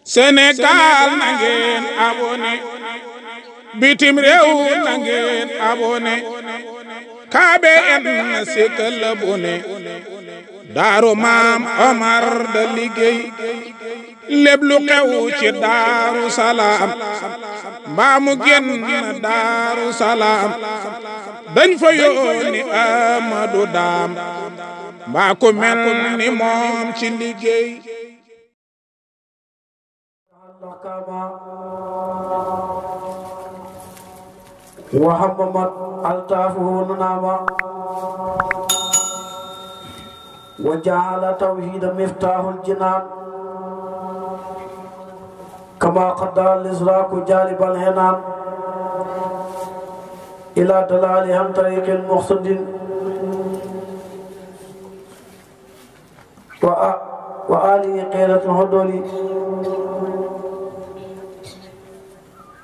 Sénégal na ngeen abonné bitim réew na ngeen abonné KBN sikkal abonné Daaru Maam Omar da liggéey lépp lu xew ci Daaru Salaam mbaa mu génn Daaru Salaam dañ fa yónni Amadou Daam mbaa ku mel ni moom ci liggéey وحممت ألطافه نناما وجعل توحيد مفتاح الجنان كما قدر الإزراق جالب الهنان إلى دلال عن طريق المقصد وآله قيلة الهدول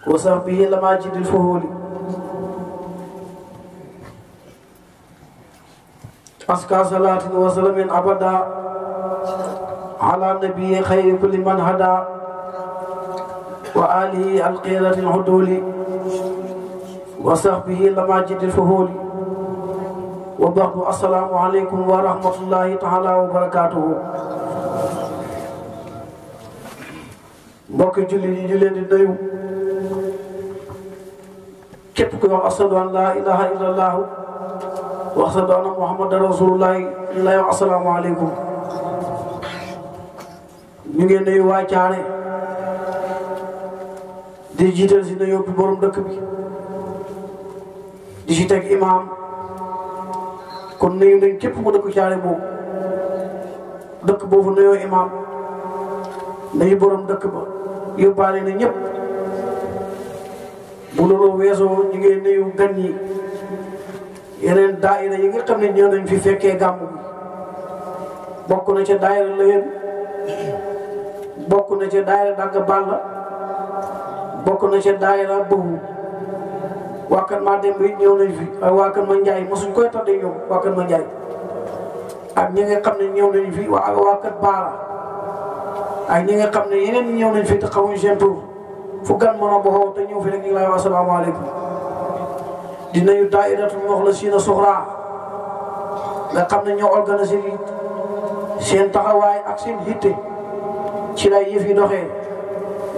وصحبه لماجد الفهول أسكى صلاة وسلام أبدا على النبي خير كل من هدى وآله القيلة الهدول وصحبه لماجد الفهول وبعد السلام عليكم ورحمة الله تعالى وبركاته mbokk julli yi ñu leen di nuyu képp ku wax ashadu an laa ilaha illallah wa ashadu anna muhammadan rasulullah ñu lay wax assalaamu aleykum ñu ngeen nuyu waa Caane di jiital si nuyoo bi borom dëkk bi di si teg imaam kon nuyu nañ képp ku dëkk Caane boobu dëkk boobu nuyoo imaam nuyu borom dëkk ba yóbbaale na ñëpp bu loolu weesoo ñu ngi nuyu gan yi yeneen daayira yi nga xam ne ñoo nañ fi fekkee gàmmu bi bokk na ca daayira Layeen bokk na ca daayira Dagga Balla bokk na ca daayira Bëhu waa kan maa dem it ñëw nañ fi waaye waa kan ma Njaay mosuñ koy tàddee ñoom waa kan ma Njaay ak ñi nga xam ne ñëw nañ fi waa kan Baara ak ñi nga xam ne yeneen ñi ñëw nañ fi te xamuñ seen tur fu gan mën a boxoo te ñëw fi rek ñu ngi lay wax asalaamaaleykum di nuyu daayiratul Muxlisiina Suxra nga xam ne ñoo organisé li seen taxawaay ak seen hitte ci lay yëf yi doxee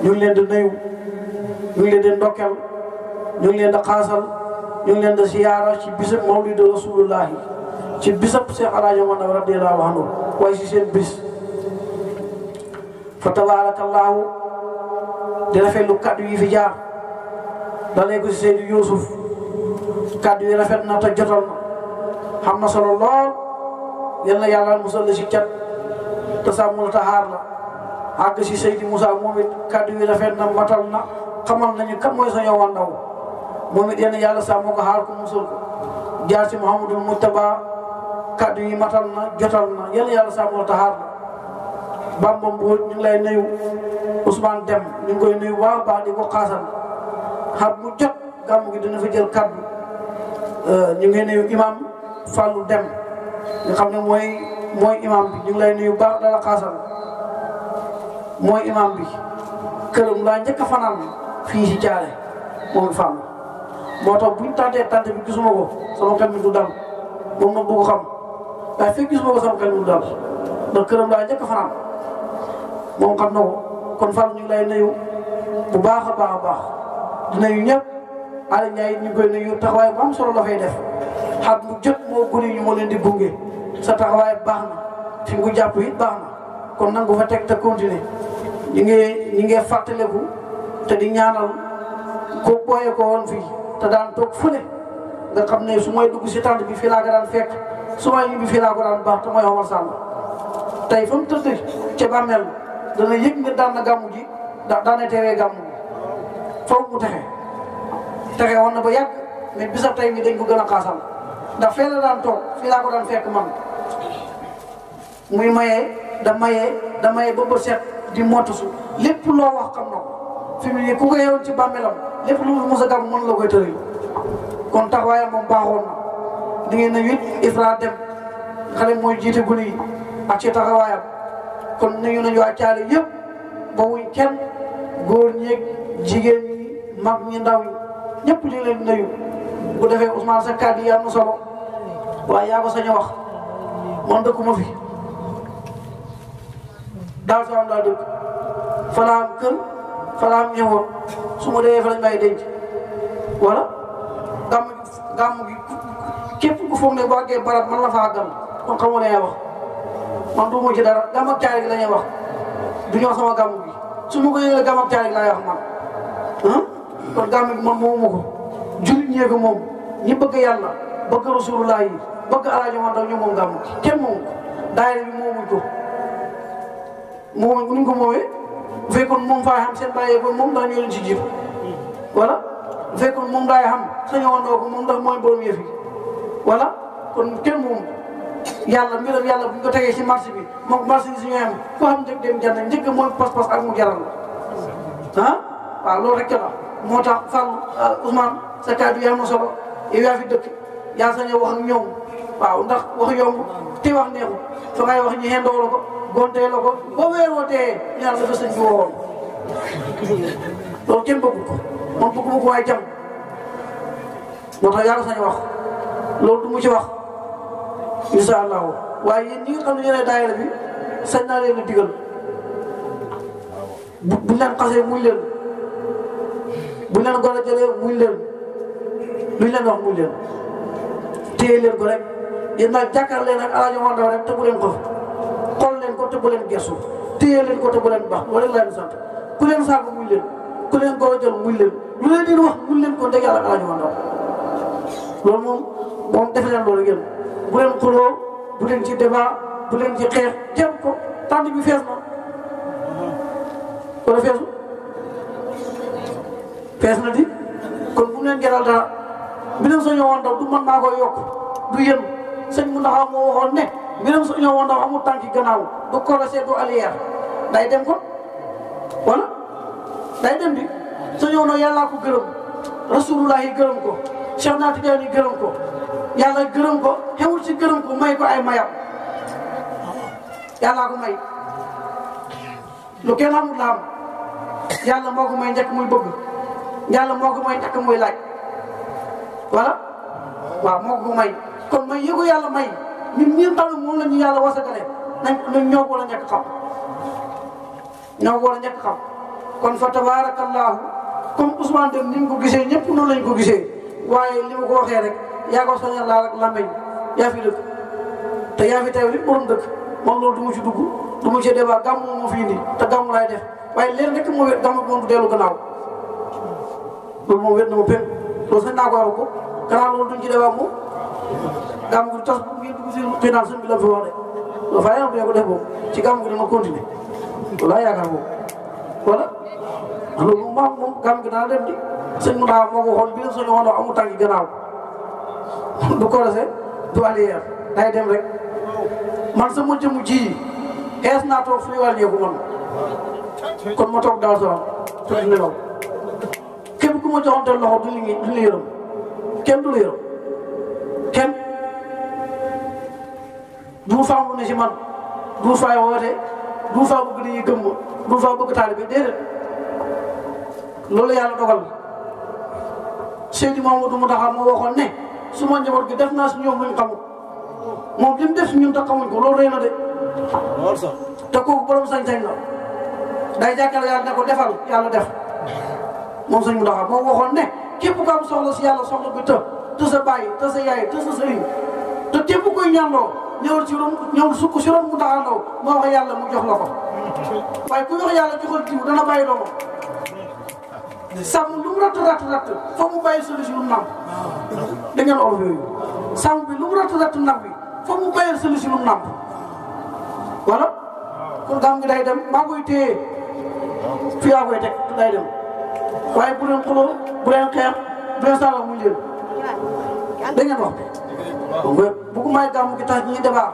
ñu ngi leen di nuyu ñu ngi leen di ndokkel ñu ngi leen di xaasal ñu ngi leen di siyaara ci bisab mawlidu rasulullahi ci bisab Seex Alaaji Omar Ndaw radiyallaahu anhu waaye si seen bis fa tabaarakallaahu di rafetlu kaddu yi fi jaar dalee ko si Seydou Youssouf kaddu yi rafet na te jotal na xam na solo lool yal na yàlla musal la si cat te sàmm la te xaar la àgg si Seydou Moussa moom it kaddu yi rafet na matal na xamal nañu kan mooy sa yow ndaw moom it yal na yàlla sàmm ko xaar ko musal ko jaar si Mouhamadou Moutaba kaddu yi matal na jotal na yal na yàlla sàmm la te xaar la Bamba Mbooj ñu ngi lay nuyu Ousmane Dem ñu ngi koy nuyu waaw baax di ko xaasal xar mu jot gàmmu gi dina fa jël kaddu ñu ngi nuyu imam Fallou Dem nga xam ne mooy imam bi ñu ngi lay nuyu baax dala xaasal mooy imam bi këram laa njëkk a fanaan fii si Caare moom Fallou moo tax buñ tàntee tànt bi gisuma ko sama xel mi du dal moom nag du ko xam waaye fekk gisuma ko sama xel mi du dal ndax këram laa njëkk a fanaan moom xam na ko kon Fall ñu ngi lay nuyu bu baax a baax a baax di nuyu ñëpp Aliou Ndiaye ñu ngi koy nuyu taxawaay bu am solo la fay def xat mu jot moo gëri ñu moo leen di gunge sa taxawaay baax na fi nga ko jàpp it baax na kon nangu fa teg te continuer ñu ngi fàttaliku te di ñaanal ko booyee ko woon fii te daan toog fële nga xam ne su may dugg si tànt bi fii laa ko daan fekk su may ñibbi fii laa ko daan baax te mooy Omar Sall tey fa mu tëdd ca bàmmeel dana yëg nga daan na gàmmu ji daana teewee gàmmu ji foofu mu texe woon na ba yàgg mais bisab tey bi dañ ko gën a xaasal ndax fee la daan toog fii laa ko daan fekk man muy da mayee ba bët set di motusu lépp loo wax xam na ko fi mu ne ku ko yeewoon ci bàmmeelam lépp lu mu mos a gàmm mën la koy tëri kon taxawaayam moom baaxoon na di ngeen ne it Ifra Dem xale mooy jiite gune yi ak ci taxawaayam kon nuyu nañu waa Caali yëpp bawuñ kenn góor ñeeg jigéen ñi mag ñi ndaw ñi ñëpp ñu ngi leen di nuyu bu defee Ousmane sa kàddu yi am na solo waaye yaa ko sañ a wax man dëkkuma fi daal soo am daa dëkk fa laa am kër fa laa am ñëwoon su ma dee fa lañ may denc wala gàmm gi képp ku foog ne boo àggee barab man la faa gàmm kon xamoo ne wax man du ma ci dara gàmm ak caari gi la ñuy wax du ñoo sama gàmm gi su ma ko yëgalee gàmm ak caari gi laay wax man kon gàmm gi man moomu ko jullit ñee ko moom ñi bëgg yàlla bëgg rasulullah yi bëgg alaaji man daw ñu moom gàmm gi kenn moomu ko daayira bi moomuñ ko moomuñ ko moomee bu fekkoon moom faa xam seen bàyyee ko moom daañu leen ci jiitu voilà bu fekkoon moom daay xam sañoo woon ko moom ndax mooy borom yëf yi voilà kon kenn moom yàlla mbiram yàlla bu ñu ko tegee ci marché bi moom marché yi suñu am ku xam njëkk dem jànd njëkk mooy pas-pas ak mu jaral la waaw loolu rek la moo tax Fallou Ousmane sa kàddu yi am na solo yow yaa fi dëkk yaa sañ a wax ak ñoom waaw ndax wax yomb te wax neexu fa ngay wax ñu xendoo la ko gontee la ko boo weeroo tee ñaar dafa sëñ bi wowoon loolu kenn bëggu ko man bëgguma ko waaye jam moo tax yaa ko sañ a wax loolu du mu ci wax incha allahu waaye yéen ñi nga xam ne yéenay daayira bi sañ naa leen a digal buñ leen xasee muy leen buñ leen gën a jëlee muy leen luñ leen wax muy leen téye leen ko rek yéen nag jàkkaar leen ak alaaji Mandaw rek te bu leen ko xool leen ko te bu leen gestu téye leen ko te bu leen baax loolu rek laa leen sant ku leen saaga muy leen ku leen gën a jël muy leen lu leen di wax muy leen ko ndeg yàlla ak alaaji Mandaw loolu moom defe leen loolu ngeen bu leen xuloo bu leen ci débat bu leen ci xeex jëm ko tànn bi fees na wala feesu fees na di kon bu leen jaral dara mbiram Sëñ Mandaw du man maa koy yokk du yéen sëñ mu ndaxaw moo waxoon ne mbiram Sëñ Mandaw amul tànki gannaaw du korosé du alière day dem ko wala day dem di Sëñ Mandaw yàllaa ko gërëm rasulullah yi gërëm ko Cheikh Naati Tidiane yi gërëm ko yàlla gërëm ko xewul ci gërëm ko may ko ay mayam yàllaa ko may lu kenn amul la am yàlla moo ko may njëkk muy bëgg yàlla moo ko may njëkk muy laaj voilà waaw moo ko may kon may yëgu yàlla may ñun ñi xam ne moom la ñu yàlla wasagale nañ ñoo ko war a njëkk xam ñoo ko war a njëkk xam kon fa tabaarakallaahu comme Ousmane Deme ni mu ko gisee ñëpp noonu lañ ko gisee waaye li ma ko waxee rek yaa ko soñal laa rek lambeñ yaa fi dëkk te yaa fi teew li borom dëkk man loolu du ma ci dugg du ma ci débat gàmmu moo fi indi te gàmmu laay def waaye leen rek moo wét gàmmu moom du dellu gannaaw loolu moom wét na ma pen loolu sañ naa ko wax ko gannaaw loolu duñ ci débat moom gàmmu gi tas bu ngeen dugg si xëy naa sëñ bi la fi wax de loolu faa yàlla ko def boobu ci gàmmu gi dana continuer loolu laa yaakaar boobu voilà loolu moom gàmmu gi dana dem di sëñ mu daa moo ko waxoon bi Sëñ Mandaw amul tànki gannaaw du korosé du alière day dem rek man sama jëmu ji xees naa toog fii wàññeeku man kon ma toog daal soo te du nelaw képp ku ma joxante loxo du la yërëm kenn du la yërëm kenn du faa mu ne si man du faa woote du faa bëgg dañuy gëm ma du faa bëgg taalibe déedéet loolu yàlla dogal Seydi Mamadou Mountakha moo waxoon ne su ma njaboot gi def naa si ñoom luñ xamul moom li mu def si ñun te xamuñ ko loolu rëy na de te kooku borom sañ-sañ la day jàkkale yàlla ne ko defal yàlla def moom sëñ Mountakha moo waxoon ne képp ku am soxla si yàlla soxla bi te sa bàyyi te sa yaay te sa sëriñ te képp koy ñaanloo ñëwul sukk si ron Mountakha Ndaw moo wax yàlla mu jox la ko waaye ku wax yàlla joxal jiw dana bàyyi doomam sàmm lu mu ratt fa mu bàyyi solution lu mu nàmp da ngeen olof yooyu sàmm bi lu mu ratt nag bi fa mu bàyyi solution lu mu nàmp voilà kon gàmm gi day dem maa koy téye fii yaa koy teg day dem waaye bu leen xuloo bu leen xeex bu leen saaga muy leen da ngeen wax donc bu ko may gàmm gi tax ñi débat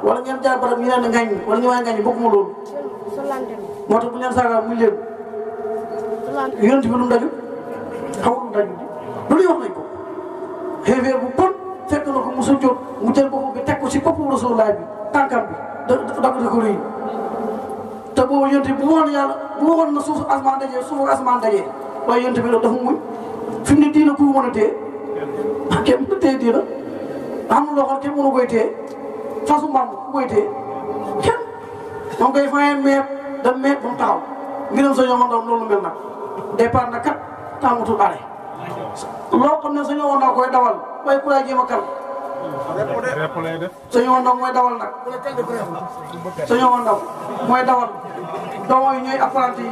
wala ngeen jaar barab ñu leen di ngañ wala ñu waay ngañ bëgguma loolu moo tax bu leen saaga muy leen yonent bi lu mu daju xamul lu mu daju lu ñuy wax nañ ko xeefeer bu bon fekk na ko mu sujjóot mu jël boppam bi teg ko si boppu Rasulullah bi tànkam bi da ko rëy te boobu yonte bu waxoon yàlla bu waxoon na suuf asamaan dajee suuf ak asamaan dajee waaye yonte bi dafa muñ fi mu ne diina ku mën a téye kenn mën a téye diina am na loo xam kenn mënu koy téye fasu mbaam ku koy téye kenn moom koy fayee meeb da meeb ba mu taxaw ngiram sa ñoo ndaw loolu mel nag départ na kat tàmmatul arrêt loo xam ne sa ñoo ndaw koy dawal waaye ku lay jéem a kal sa ñoo ndaw mooy dawal nag sa ñoo ndaw mooy dawal doomam yi ñooy apprenti yi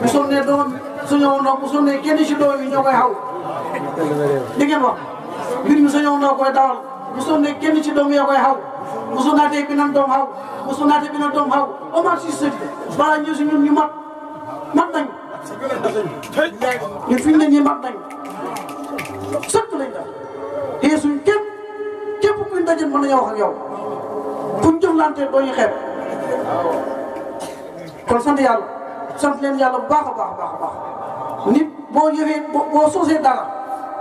bu sonnee doom sa ñoo ndaw bu sonnee kenn ci doom yi ñoo koy xaw di ngeen wax mbir mi sa ñoo ndaw koy dawal bu sonnee kenn ci doom yi koy xaw bu sonnaatee beneen doom xaw bu sonnaatee beneen doom xaw Omar si sëñ balaa ñëw si ñun ñu mat nañ ñun fi ñu ne ñii mat nañ sëkk lañ def te suñ képp kuñ daje mën nañoo wax ak yow kuñ jëflantee doo ñu xeeb kon sant yàlla sant leen yàlla bu baax a baax a baax a baax nit boo jëfee boo soosee dara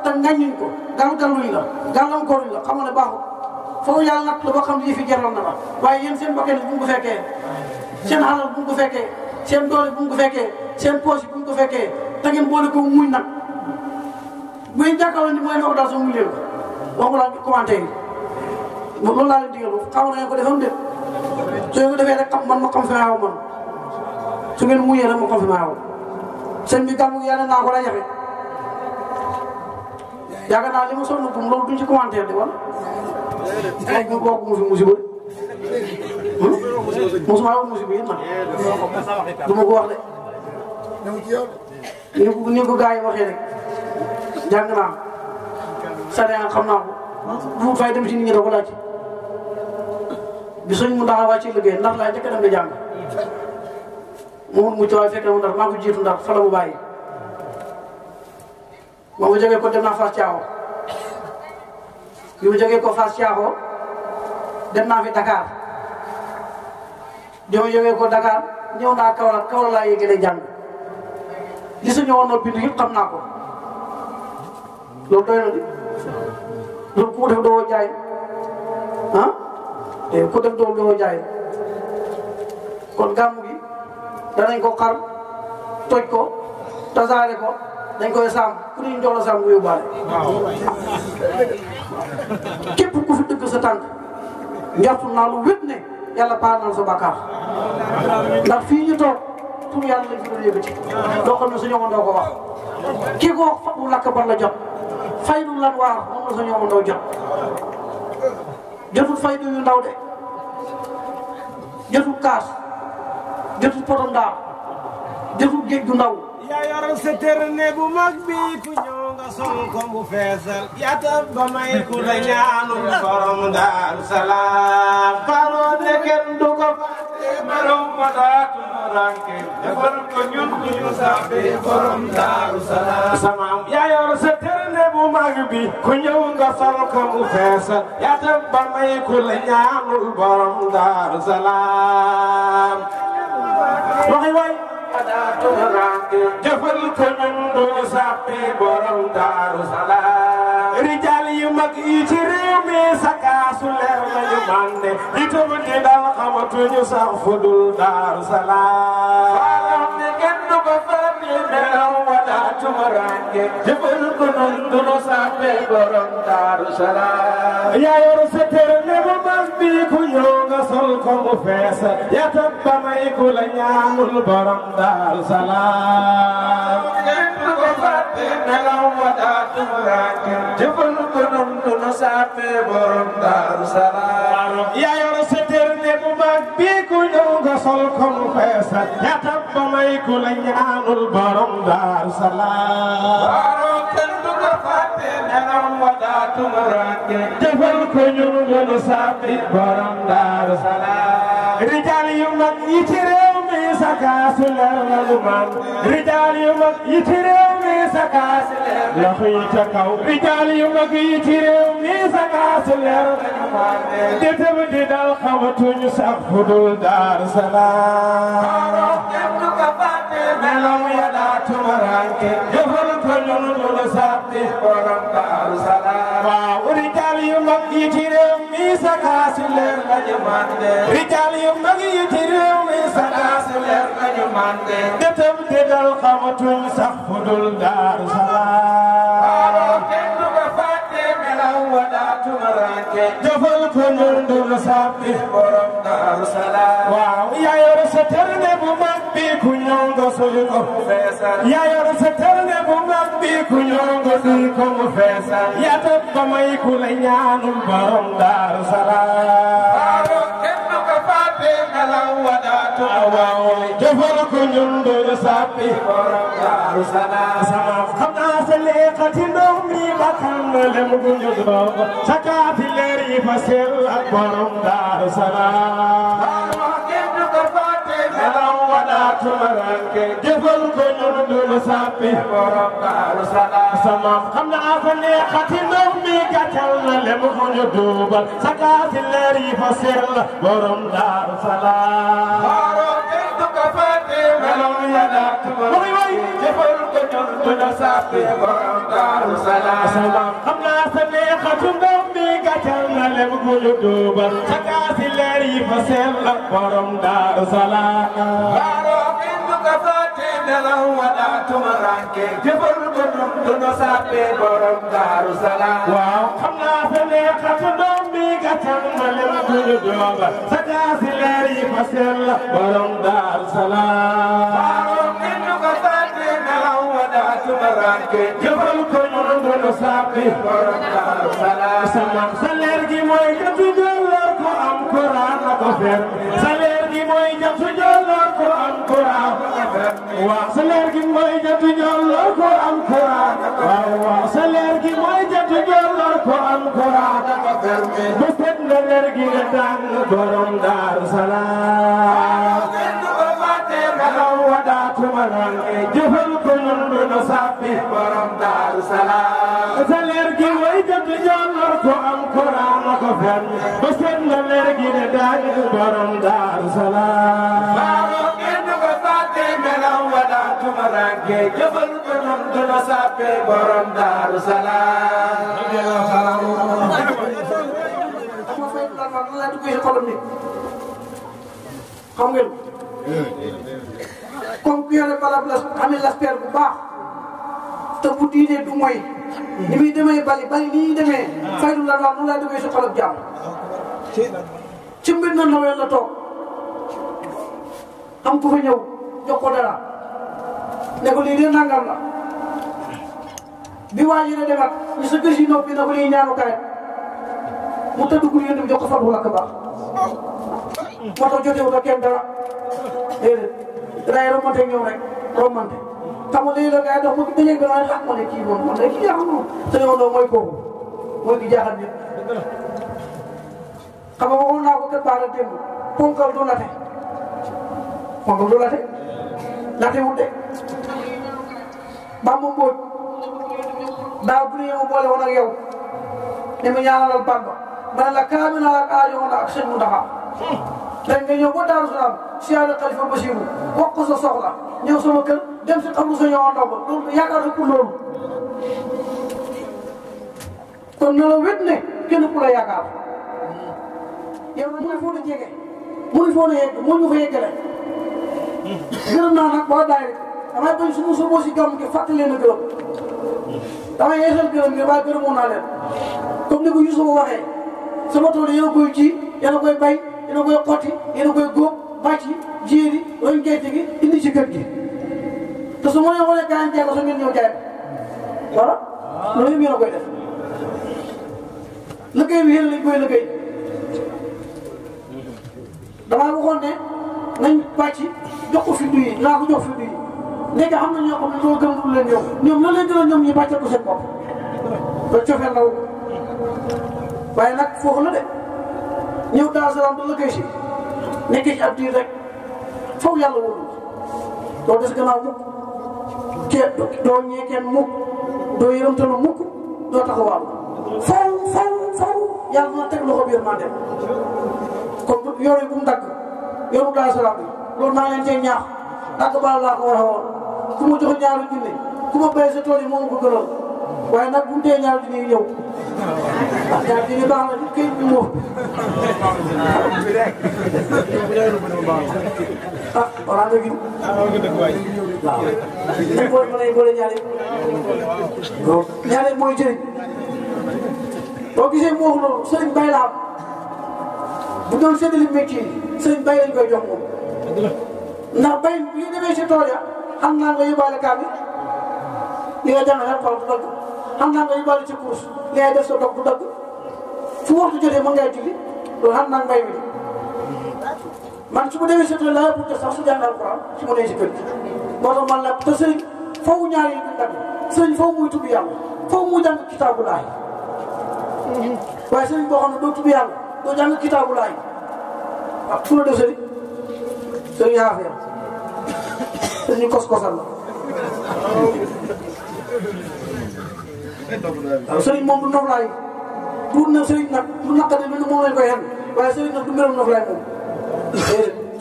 te ngañuñ ko gàllankoor la gàllankooruñ la xam nga ne baaxul foofu yàlla nag la ba xam lii fi jaral na la waaye yéen seen bakkan bu mu ko fekkee seen xalal bu mu ko fekkee seen doole bu mu ko fekkee seen poche bu mu ko fekkee te ngeen boole ko muñ nag bu ngeen jàkkaarloo ni mooy noo daal soo muñ leen ko waxu laa commenté yi loolu laa leen digal xaw na ngeen ko defam déet su ngeen ko defee rek man ma xam fi ma man su ngeen muñee rek ma xam fi ma seen bi gàmmu gi yàlla naa ko la jafe yaakaar naa li ma sonn gum loolu duñ ci commentaire di wala ay ñu bokk mu fi musiba mosuma wax musiba yi man du ma ko wax de ni ko gars yi waxee rek jàng naa sadeen xam naa ko bu fay dem ci nit ñi da ko laaj bi suñ mu ndax wàcc liggéey ndax laa njëkk a dem di jàng moom mu waaye fekk na mu ndar maa ko jiitu ndar fa la mu bàyyi ma mu jógee ko dem naa Fass Thiaw bi mu jógee ko Fass Thiaw dem naa fi Dakar bi ma jógee ko Dakar ñëw naa Kaolack Kaolack laa yëgee jàng li sa ñëwoon noo bind yëpp xam naa ko loolu doy na di loolu ku ko def doo jaay ah te ku def doo jaay kon gàmmu gi danañ ko xar toj ko tasaare ko dañ koy sàmm ku ñu jox la sàmm mu yóbbaale képp ku fi dëgg sa tànk njortu naa lu wét ne yàlla baal na sa bàkkaar ndax fii ñu toog pour yàlla lañ fi doon yëkkati loo xam ne sa ñoom doo ko wax kii ko wax bu lakk ban la jot faydu lan waar moom la sa ñoom doo jot jotul faydu yu ndaw de jotul kaas jotul potom daa jotul géej gu ndaw yaa yor sa terne bu mag bi ku ñëw nga sol ko mu feesal yaata ba may ku la ñaanul borom Daaru Salaam paroo ne kenn du ko fàtte borom ma daatu ranke defal ko ñun ñu sabe borom Daaru Salaam samaam yaa yor sa terne bu mag bi ku ñëw nga sol ko mu feesal yaata ba may ku la ñaanul borom Daaru Salaam waxi way jëfal ko ñun duñu sàppi borom Daaru Salaam rijaal yu mag yi ci réew mi sakaasu leer nañu mande itam di dal xamatuñu sax fu dul Daaru Salaam falam ne kenn du ko fàtte melaw wala tumaranke jëfal ko ñun duñu sàppi borom Daaru Salaam yaa yor sa terne bu mag bi ku ñëw nga sol ko mu fees yaa tab ba may ku la ñaanul borom Daaru Salaam kenn du ko fàtte melaw wala tumaranke jëfal ko ñun duñu sàppi borom Daaru Salaam yaa yor sa terne bu mag bi ku ñëw nga sol ko mu fees yaa tab ba may ku la ñaanul borom Daaru Salaam kenn du ko fàtte melaw wala tumaranke jëfal ko ñun duñu sàppi borom Daaru Salaam rijaal yu mag yi ci réew mi sakaasu leer lañu man rijaal yu mag yi ci réew mi sakaasu leer loxo yi ca kaw rijaal yu mag yi ci réew mi sakaasu leer lañu man di tëb di dal xamatuñu sax fu dul Daaru Salaam kenn du ko fàtte melaw wala tumaranke jëfal ko ñun duñu sàppi borom Daaru Salaam waaw rijaal yu mag yi ci réew mi sakaasu leer lañu man rijaal yu mag yi ci réew mi sakaasu yërmande detam di dal xamatuñ sax fu dul Daaru Salaam kenn du ko fàtte melaw wa daatu maranke jëfal ko ñun du la sàppi borom Daaru Salaam waaw yaa yor sa terne bu mag bi ku ñëw nga suy ko mu feesal yaa yor sa terne bu mag bi ku ñëw nga suy ko mu feesal yaa tab ba may ku la ñaanul borom Daaru Salaam kenn du ko fàtte melaw wa daatu waaw jëfal ko ñun du la sàppi borom Daaru Salaam sama xam naa sa leexati ndox mi bakkan na lem gu ñu doog sa kaati leer yi fa sell ak borom Daaru Salaam kenn du ko fàtte melaw wa daatu maranke jëfal ko ñun du la sàppi borom Daaru Salaam sama xam naa sa leexati ndox mi gàttal na lem gu ñu duubal sa kaati leer yi fa sell borom Daaru Salaam kenn du ko fàtte melaw wa daatu maranke jëfal ko ñun du la sàppi borom Daaru Salaam xam naa sa leexati ndox mi gàttal na lem gu ñu duubal sa kaati leer yi fa sell borom Daaru Salaam kenn du ko fàtte melaw wa daatu maranke jëfal ko ñun du la sàppi borom Daaru Salaam waaw xam naa sa leexati ndox mi gàttal na lem gu ñu duubal sa kaati leer yi fa sell borom Daaru Salaam kenn du ko fàtte melaw wa daatu maranke jëfal ko ñun du la sàppi borom Daaru Salaam sama sa leer gi mooy jëtu jëloor ko am Quran na ko fer sa leer gi mooy jëtu jëloor ko am Quran waaw sa leer gi mooy jëtu jëloor ko am Quran waaw sa leer gi mooy jëtu jëloor ko am Quran bu set na leer gi nga tàng borom Daaru Salaam kenn du ko fàtte melaw wa daatu maranke jëfal ko ñun du la sàppi borom Daaru Salaam sa leer gi mooy jëtu jëloor ko am Quran na ko fer bu set na leer gi nga tàng borom Daaru Salaam kenn du ko fàtte melaw wa daatu maranke jëfal ko ñun du la sàppi borom Daaru Salaam laa duggee xolam nit xam ngeen comme ku yore barab la amee laspeer bu baax te bu diinee du mooy ni muy demee bali ni ñuy demee faydu la daal noonu laa duggee si xolam jàmm ci mbir na nawee la toog am ku fa ñëw jox ko dara ne ko lii de nangam la bi waa ji ne demat ñu sa gësi noppi na ko lii ñaanu kaay mu tëdd guddi yéen a jox ko fan bu lakk baax moo tax jotewut ak kenn dara déedéet danay remonté ñëw rek remonté xam nga léegi la gars yi dox ma bi dajeeg bi ma ne kii moom man de kii jaaxal moom te ne woon mooy kooku mooy ki jaaxal nit xam nga waxoon naa ko kër baax la démb ponkal du late ponkal du late late wut de Bamba Mbodj daaw bu ñu ma boole woon ak yow ne ma ñaanalal Bamba ma ne la kaamil naa ak aajo woon ak sëñ Mountakha dañ nga ñëw ba Daaru Salaam siyaare Xalifa Basiru wax ko sa soxla ñëw sama kër dem si xam lu sa ñëwoon ndaw ba loolu yaakaar na pour loolu kon na la wét ne kenn ku la yaakaar yow nag mënu foon a jege mënu foon a yegg moo ñu fa yeggale gërëm naa nag boo daay damay bañ suñu soboo si gàmm gi fàttali leen a gërëm damay yeesal gërëm gi waaye gërëmoon naa leen comme ni ko Youssouf waxee sama tool yéen a koy ji yéen a koy bay yéen a koy xotti yéen a koy góob bàcc jéeri roñ gerte gi indi ci kër gi te su ma leen waxee gaañ jaay ko sa ngeen ñëw jaay voilà loolu yëpp yéen a koy def liggéey bi yéen lañ koy liggéey damaa waxoon ne nañ bàcc jox ko findu yi naa ko jox findu yi léegi xam na ñoo xam ne loolu gën leen ñoom la leen gën a ñoom ñi bàccal ko seen bopp loolu cofeel la waaye nag foofu la de ñëw Daaru Salaam da liggéey si nekkee ci ab diir rek foofu yàlla wóorul doo des gannaaw mukk doo ñee kenn mukk doo yërëmtalu mukk doo taxawal faw yàlla na teg loxo biir maa dem kon yoon yi bu mu dagg yoonu Daaru Salaam bi loolu maa leen cay ñaax dagg bala laa ko war a woon ku ma jox ñaari junne ku ma béy sa tool yi moom ko gënal waaye nag bu mu tee ñaar dinañ ñëw ah ñaar dinañ baax na kay bi moom ah war nga gis waaw ñu boole ñaari ñaari mooy jëriñ boo gisee mu wax loolu sëriñ bay la am bu doon séddale métier yi sëriñ bay lañ koy jox moom ndax bay bi ñu demee si tool ya xam naa nga yóbbaale kaa bi li nga jàng nag xaw du dagg xam naa nga yóbbaale ci course li ngay def sa dog du dagg fu waxtu jotee mën ngay julli loolu xam naa mbay mi man su ma demee si tool la pour que sax su jàng alquran su ma nee si kër gi moo tax man la te sëriñ foofu ñaar yi duñ dagg sëriñ foofu muy tudd yàlla foofu muy jàng kitaabu laay waaye sëriñ boo xam ne doo tudd yàlla doo jàng kitaabu laay ah fu la def sëriñ sëriñ xaafeer sëriñ kos-kosal la waaw sëriñ moom du noflaay tuut na sëriñ nag lu naqari lu ne moom lañ koy xam waaye sëriñ nag du mbiram noflaay moom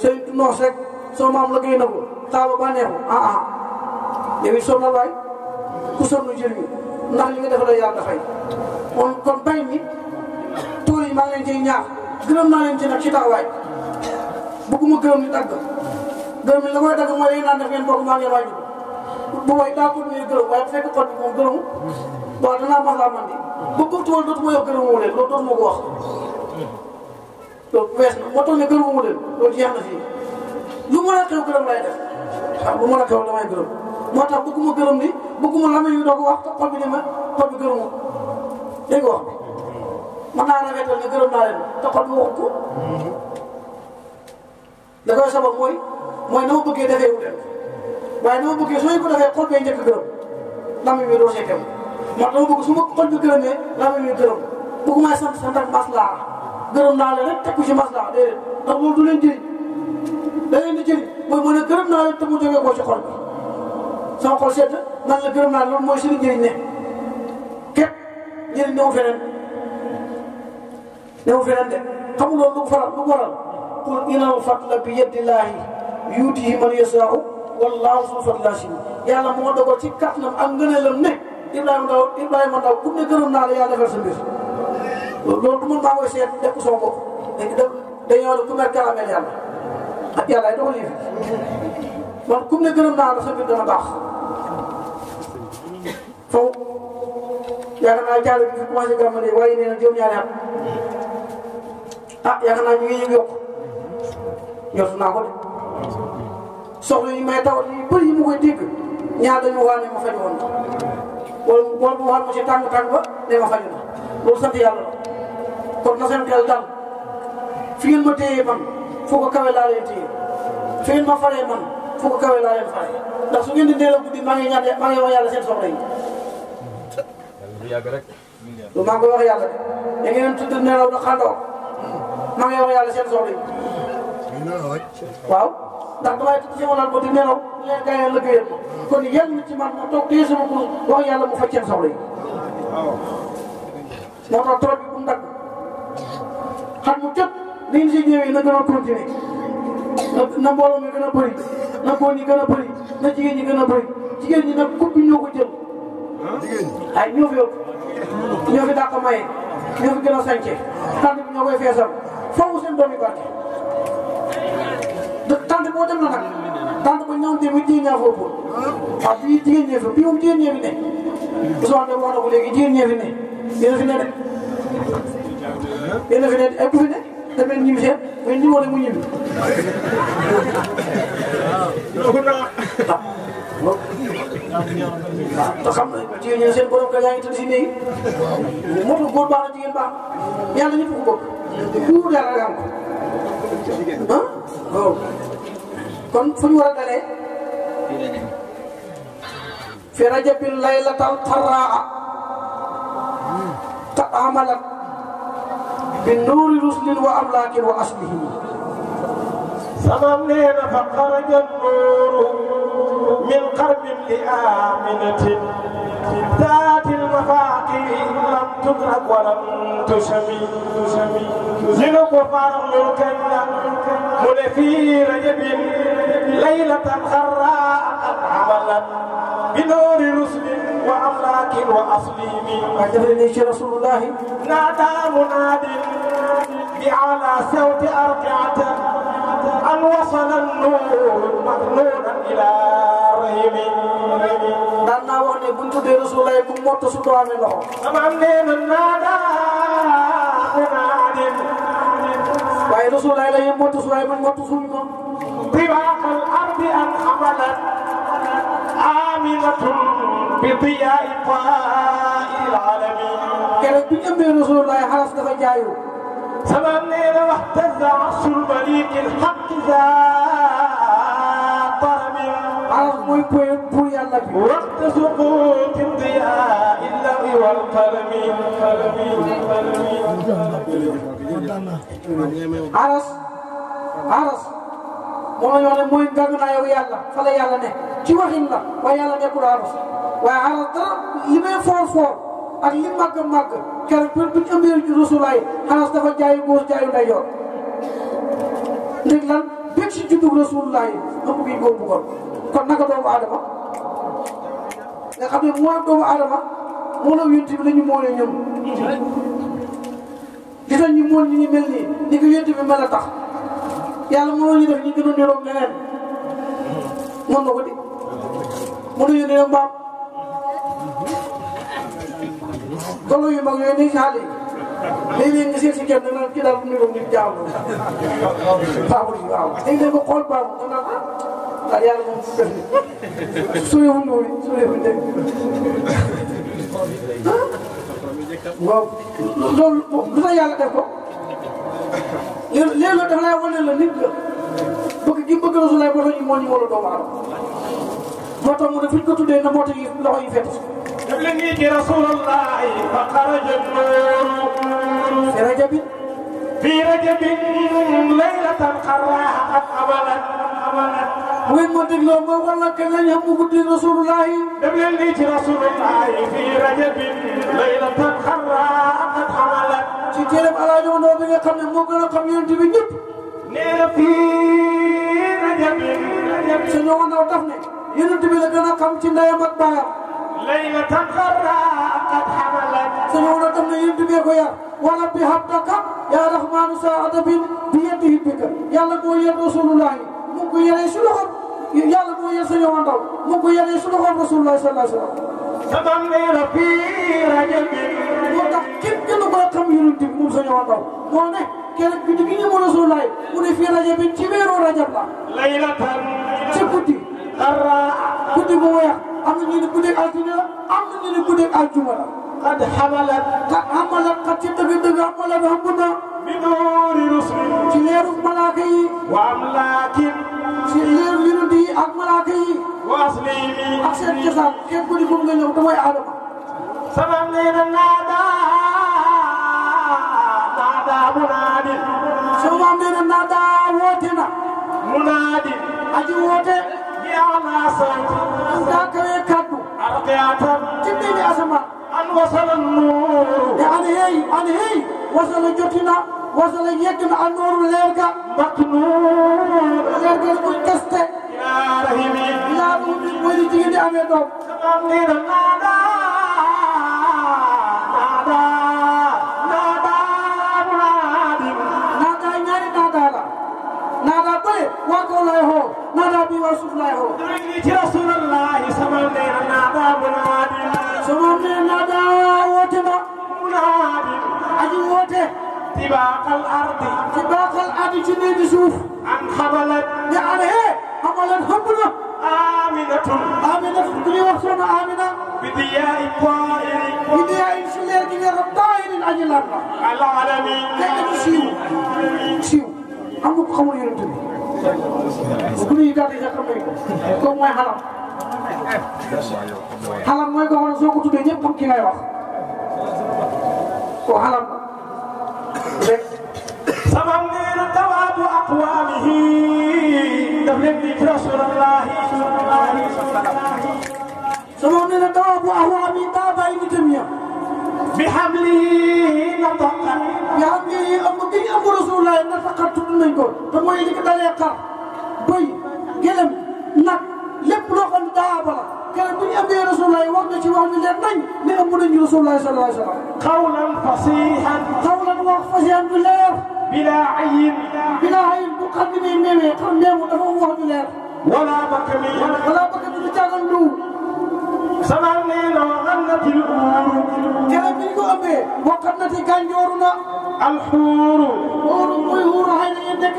sëriñ du noos rek soo maam la gëy na ko taaba ba neexu yow it sonal waay ku sonn jëriñu ndax li nga def la yàlla dafay kon bay mi tool yi maa ngi leen ciy ñaax gërëm naa leen ci nag ci taxawaay bëgguma gërëm ni dagg gërëm ni la koy dagg mooy naan def ngeen bokk maa ngeen wàññi ko bu way daa ko nuyu gërëm waaye bu fekk xot bi moom gërëmu waaw danaa maslaa man di ba ko tool dootuma yow gërëmoo leen loolu dootuma ko wax loolu wees na moo tax ne gërëmoo leen loolu jeex na fii lu mën a xew gërëm lay def waaw lu mën a xew damay gërëm moo tax bëgguma gërëm ni bëgguma lama yu doo ko wax te xol bi ne ma xol bi gërëmoo dégg nga wax mën naa rafetal ne gërëm naa leen te xol bi waxu ko da koy sabab mooy na ma bëggee defee wu leen waaye na ma bëggee soo ko defee xol bee njëkk gërëm lama yu doo see kem moo tax ma bëgg su ma xol bi gërëmee lama yu gërëm bëgguma sant ak maslaa gërëm naa leen rek teg ko ci maslaa déedéet ndax loolu du leen jëriñ da leen di jëriñ mooy mën a gërëm naa leen te mu jógee koo ci xol bi sama xol sedd nan la gërëm naa loolu mooy suñu njëriñ ne képp njëriñ newu feneen de xamul loolu lu faral lu waral qul innal fadla bi yadillaahi yuutihi man yasaau wallaahu zul fadli asiim yàlla moo dogal ci kàttanam ak ngëneelam ne Ibrahima Ndaw ku ne gërëm naa la yàlla defal sa mbir loolu du man maa koy seet def ko sama bopp dañoo ne ku mer karamel yàlla ak yàlla ay dogal yi man ku ne gërëm naa la sa mbir dana baax foofu yaakaar naa jaarale bi fi commencé gàmmale waaye nee na juróom-ñaari at yaakaar naa ñu ngi yokk njortu naa ko de soxla yi may taw yi bëri yi mu koy dégg ñaar dañu wax ne ma faj woon wala mu wax ma ci tàng-tàng ba ne ma faju na loolu sant yàlla la kon na seen xel dal fi ngeen ma téye man foo ko kawe laa leen téye fi ngeen ma faree man foo ko kawe laa leen faree ndax su ngeen di ndeela guddi maa ngi ñaan maa ngi wax yàlla seen soxla yi lu maa ngi koy wax yàlla de da ngeen tudd nelaw da xàndoor maa ngi wax yàlla seen soxla yi waaw ndax damay tudd sama lal ba di nelaw leen gaa yi liggéeyal ma kon yal na ci man ma toog téye sama kur wax yàlla mu faj seen soxla yi moo tax trop bi bu mu dagg xam mu jot ni ñu si ñëwee na gën a continuer na mbooloo mi gën a bëri na góor ñi gën a bëri na jigéen ñi gën a bëri jigéen ñi nag coupe bi ñoo ko jël ay ñoo fi yóbbu ñoo fi dàq maye ñoo fi gën a sànce tànn bi ñoo koy feesal foofu seen doom yi barke tànn boo dem na nag tànn ba ñoom tamit jigéen ñaa foofu waaw bii jigéen ñee fi bii moom jigéen ñee fi ne Ousmane de wax na ko léegi jigéen ñee fi ne yéen fi ne de yéen fi ne ay ku fi ne demee ñibbi seen mais ñi wala mu ñibbi te xam na jigéen ñi seen borom ka yaa ngi tëdd si néegi moo tax góor baax na jigéen baax yàlla ñëpp ko bëgg ku yàlla nga am ko waaw kon fu ñu war a dalee fi rajabil laylatal xarraa ta amalat bi nuuri ruslin wa amlaakin wa aslihi samam neena fa xaraja nuuru min qarbin li aminatin ذات المفاقر لم تدرك ولم تشمي لنك فارغ الكلا من في رجب ليلة خراء قد عملت بنور رسل وأملاك وأصليم أجرني رسول الله نادى مناد بأعلى صوت أرقعة أن وصل النور مغنونا إلى رهيم daan naa wax ne bu ñu tuddee Rasulullah bu mott su doo amee loxo. sama nee na naadaa munaadin waaye Rasulullah la yéen mott su waaye man mott suñu ko. طباق الأرض أن حملت آمنة بضياء طائر العالمين. keroog bi ñu ëmbee Rasulullah xalas dafa jaayu. sama nee na واهتز عرش المليك الحق ذا طرب. xalas mooy pour yàlla bi. وقت سقوط الضياء اللوي والقلم xalas moom la ñu wax ne mooy gànnaayu yàlla fa la yàlla ne ci waxin la waaye yàlla nekkul xalas waaye xalas dara li may foor ak li màgg keroog bi ñu ëmbee Rasulullah xalas dafa jaayu góor jaayu ndeyjoor ndeg lan bëgg si juddu Rasulullah ëmb gi góor bu kon naka doomu Adama nga xam ne mooy doomu Adama moo la yonent bi dañu moo ne ñoom gis nañ ñu mool ñi mel nii ni ko yonent bi mel a tax yàlla mënoo ñu def ñu gën a niroog leneen mën na ko di mënuñu ne mbaam golo yu mag yooyu ni si xale yi léeg-léeg nga seet si kenn nag kii daal niroog nit jaamu baabu yi waaw léegi ko xool baabu nga naan ah yàlla moom def ni suurewuñ loolu suurewuñ dégg waaw loolu lu tax yàlla def ko léegi dafa lay wane la nit la bëgg gi bëgg Rasulullah moo tax ñu moo la doomu aadama moo tax mu ne fi ñu ko tuddee na moo tax loxo yi fett يبلغني رسول الله فخرج النور في رجب ليلة قراها قد أملت وين ما تقول ما والله كان يهم قد رسول الله يبلغني رسول الله في رجب ليلة قراها قد أملت تكلم على جون وبيجي كم يوم كم ينتبه نيب نيل في رجب سنوان أو تفني ينتبه لكنا كم تنا يا متبايا ليلة قراها قد حملت سنوان تمني ينتبه كويا ولا بحبتك يا رحمن سعد بيده بك يا الله مويا رسول الله مكو يا رسول الله يا الله مويا سنوان داو مكو يا رسول الله رسول الله صلى الله عليه وسلم سبحان في رجب ودا كيف كنو با كم ينتبه مو سنوان داو مونه كيرك بيدي مو رسول الله مو في رجب تيميرو رجب لا ليلة تكودي قراها كودي مويا am na ñu ne guddeeg altine la am na ñu ne guddeeg aljuma la. قد حملت kat ci dëgg-dëgg amalat xam na. بنور رسل ci leeru malaaka yi. وأملاك ci leeru yonent yi ak malaaka yi. وأصليم ak seen cosaan képp ku di ko nga ñëw te mooy Adama. سبب لنا نادى مناد soo ma amee ne naada woote na. مناد aji woote. بأعلى صوت am daa kawee kaddu. أرقية ci biir asamaan. أن وصل النور te an hey wasala jotina wasala yegg na an nooru leer ga. مكنون leer ga muy testé. يا رحيم yaa ngi mooy li jigéen di amee doom. سبب لنا نادى مناد naada ñaari naada la. naada bële waa kaw lay xoo. naada bi waa suuf lay xoo. يبلغني رسول الله سبب لنا نادى مناد soo ma amee naada woote na. مناد aji woote. طباق الأرض ci baaxal addi ci néeg di suuf. أن حملت ne ana hee amaleen xëpp na. آمنة Amina ku ñuy wax soxna Amina. بدياء الطائر ñu dee ay si leer gi nga xam taayirin aji lan la. العالمين te aji siiw am nga ko xamul yonent bi. bu ñuy gàtt yi nga xam ne kooku mooy xalam. xalam mooy ko xam ne soo ko tuddee ñëpp xam ki ngay wax. koo xalam rek. سبب لنا ثواب أقوامه يبلغني رسول الله sama ne la tawa bu ahwa mi daa bàyyi nitam ya. بحمله نطقا yaa ngi am gi ñu am Rasulullah na faqat tudd nañ ko te mooy li ko dalee xar bëy gëlëm nag lépp loo xam ne daa bala keneen bu ñu amee Rasulullah wax na ci wax ni nañ ne ëmb nañu Rasulullah sallallahu alayhi wa sallam. qawlan fasihan. qawlan wax fasihan bu leer. bila ayin. bila ayin bu xam ne nii néewee xam ne mu dafa wax bu leer. wala bakami. wala bakami du caagan du. sama nee na waxannatil uuru. keroog bi ñu ko ëmbee. waxannati gànjooru na. alxuuru. uuru muy uuru xëy na ngeen nekk.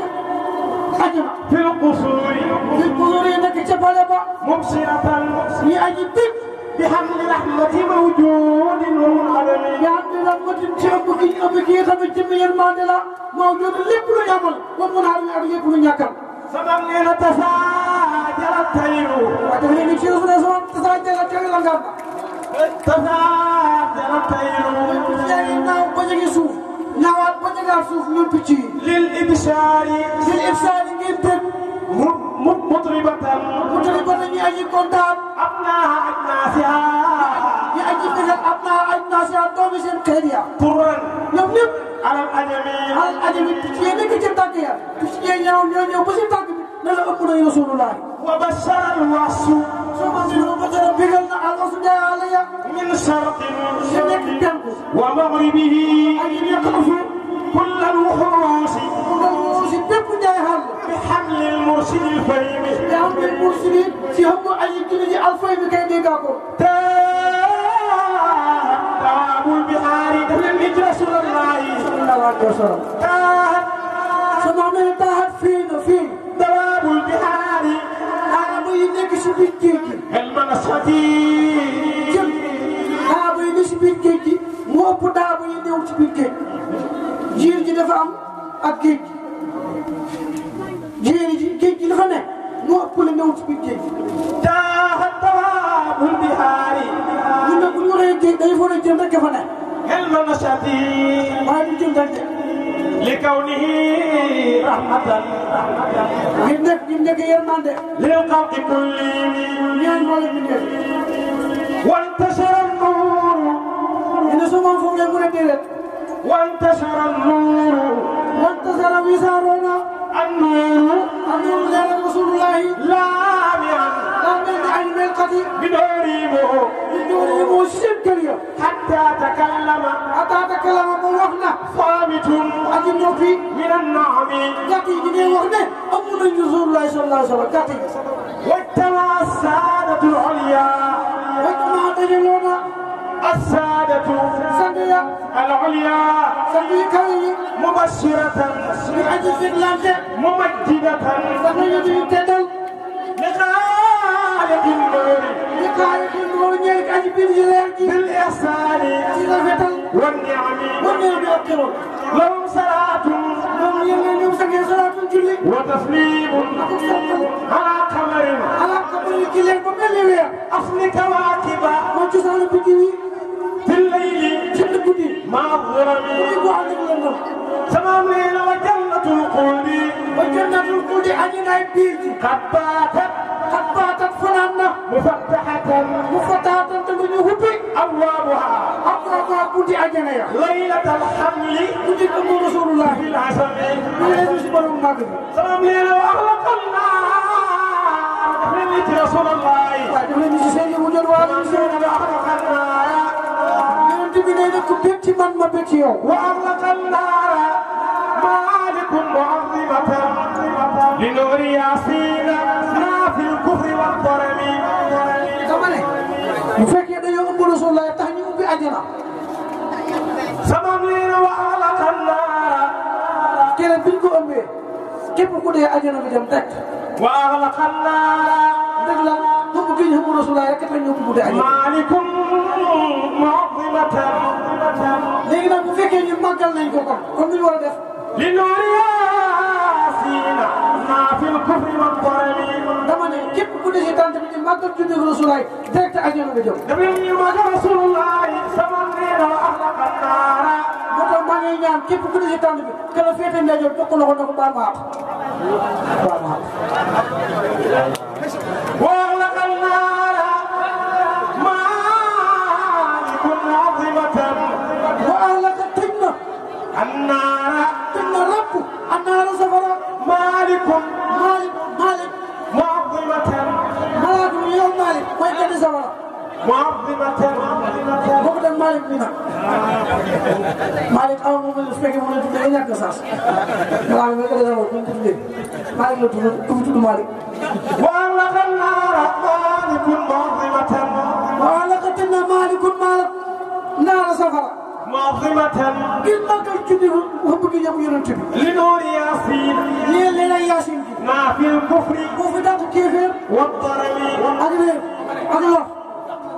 ajuna. fil qusuuri. fil qusuuri nekk ca pale ba. mubsiratan. ñi aji bég. bi hamdi rahmati mawjuudin min adami. bi hamdi rahmatin ci ëmb gi ñu ëmb gi nga xam ne jëmm yërmande la. mawjuud lépp lu yamal. ba mun a ak lépp lu ñàkkal. sama nee na tasaajara tayru. waaye dafa leen di ci Rasulullah sama tasaajara tayru la ngar na. tasaajara tayru. yaa ngi naaw ba jege suuf. naawaat ba jegaat suuf ñun picc yi. lil ibsaari. lil ibsaari ngeen tëdd. mutribatan. mutribatan ñi aji kontaan. abnaa ajnaasiha. ñi aji bëggal abnaa ajnaasiha doomi seen xeet ya. turan. ñoom ñëpp. alal ajami. alal ajami picc yi nekk ci tàgg ya. picc yi ñëw ba si tàgg bi ne la ëpp nañu Rasulullah. wa bashara alwasu. soo ma si ba dara bëggal na alwasu jaale ya. min sharqin. si nekk penku. wa maghribihi. aji nekk afu. kull alwuxuusi. si bépp njaay xaal. bi hamli almursidi alfaymi. bi hamli almursidi si xam nga aji julli ji alfaymi kay déggaa ko. dawaabul bihaari. daf leen di Rasulullahi. sallallahu alayhi wa sallam. sama am na taaxat fii. dawaabul bihaari. daaba yi nekk si biir géej gi. almanasati. jël daaba yi nekk si biir géej gi moo ëpp daaba yi néew ci biir géej jiir ji dafa am ak géej gi géej gi dafa ne moo ëpp la néew ci biir géej gi. dawaabul bihaari. ñun nag bu ñu waxee géej dañu foog a jëm rek fa ne. almanasati. waaye du jëm rek de. li kawnihi rahmatan. ñu nekk yërmande. lil xalqi kulli. ñaan boole bi nekk. wantashara an-nuuru. ñu ne su ma foofu lay mën a déedéet. wantashara an-nuuru. wantasara wisaaroona. an-nuuru. an-nuuru leeral Rasulullahi. laami'an. daa mel ni ay melkati. bidoorihi. ñu doon moo si seen kër ya. hatta takallama. ataata kalama ba wax na. saabitun. aji noppi. min an-na'mi. gàtt yi ñu ngi wax ne amu nañu Rasulullahi sallallahu alayhi wa sallam gàtt yi. wajtama as-saadatu al-'ulyaa. wajtama dajaloo na. as-saadatu. sang ya. al-'ulyaa. sang yi kaw yi. mubashshiratan. ñu aji fitlante. mumajjidatan. sang yi ñu teddal. li xaaliqin nuuri. ñu kaay yi loolu ñeel aji biir yi leer gi. bil ihsaani. ci rafetal. wan ni'ami. wan ñeel bi ak keroog. lahum salaatun. moom yéen a ñëw sangee salaatul julli. wa tasliimun. akub santal. ala qamarin. ala ko bëri ki leen ba mel ni weer. asli kawaakiba. moo cosaanu biddiw yi. fil layli. ci guddi. maa zurami. guddi boo xam ne du lëndëm. sama neena wa jannatul xuldi. wa jannatul xuldi aji naay biir ji. qad baatat. xat baatat fanaan na. mufattahatan. mu fataatan te du ñu hubbi. abwaabuha. abwaaba bunti ajana ya. laylatal hamli. guddi ko mu Rasulullah. fil asami. ñu ngi leen si borom màgg bi. sama neena wa axlaqal naar. daf leen di ci Rasulullahi. waaye daf leen di si seen yi mu jot waa sama neena wa axlaqal naar. yonent bi nee na ku bég ci man ma bég ci yow. wa axlaqal naar. maalikum mu'azzimatan. li nuuri yaasiina. naafil kufri wal darami. dama ne. bu fekkee dañoo ëmb Rasulullah tax ñu ubbi ajana. sama neena wa axlaqal naar. keneen biñ ko ëmbee. képp ku dee ajana bi dem teg. wa axlaqal naar. dëgg la ëmb gi ñu ëmb Rasulullah rek tax ñu ubbi ajana. maalikum mu'azzimatan. léegi nag bu fekkee ñu màggal nañ ko kon ñu war a def. li nuuri yaasiina. naafil kufri wal darami. dama ne képp ku dee si tànt bi ñu màggal juddu Rasulullah direct ajana nga jëm. daf leen ñu mag Rasulullahi. sama neena wa axlaqal naar. moo tax maa ngi ñaan képp ku dee si tànt bi que la féete ndeyjoor jox ko loxo na ko baal ma àq. baal ma àq. wa axlaqal naar. maalikum mu'azzimatan. wa ahlaka tëj na. annaara. tëj na ràpp. annaara safara. maalikum Malik mu'azzimatan. malaaka mi yow Malik mooy gën safara. boobu dem Malick bi nag Malick aw moom la su fekkee mu ne tudd nga ñàkk saas balaa nga ko defal ko tuddee Malick la tudd ku tudd Malick wala naara maalikun mu'zimatan wala ka tënna maalikun Malick naara safara mu'zimatan ngir màggal juddi wax bëgg ñam yonent bi li noori yaasin lii leneen yaasin bi maa fil kufri boo fi dàq kéeféer wa darami ak réer ak lor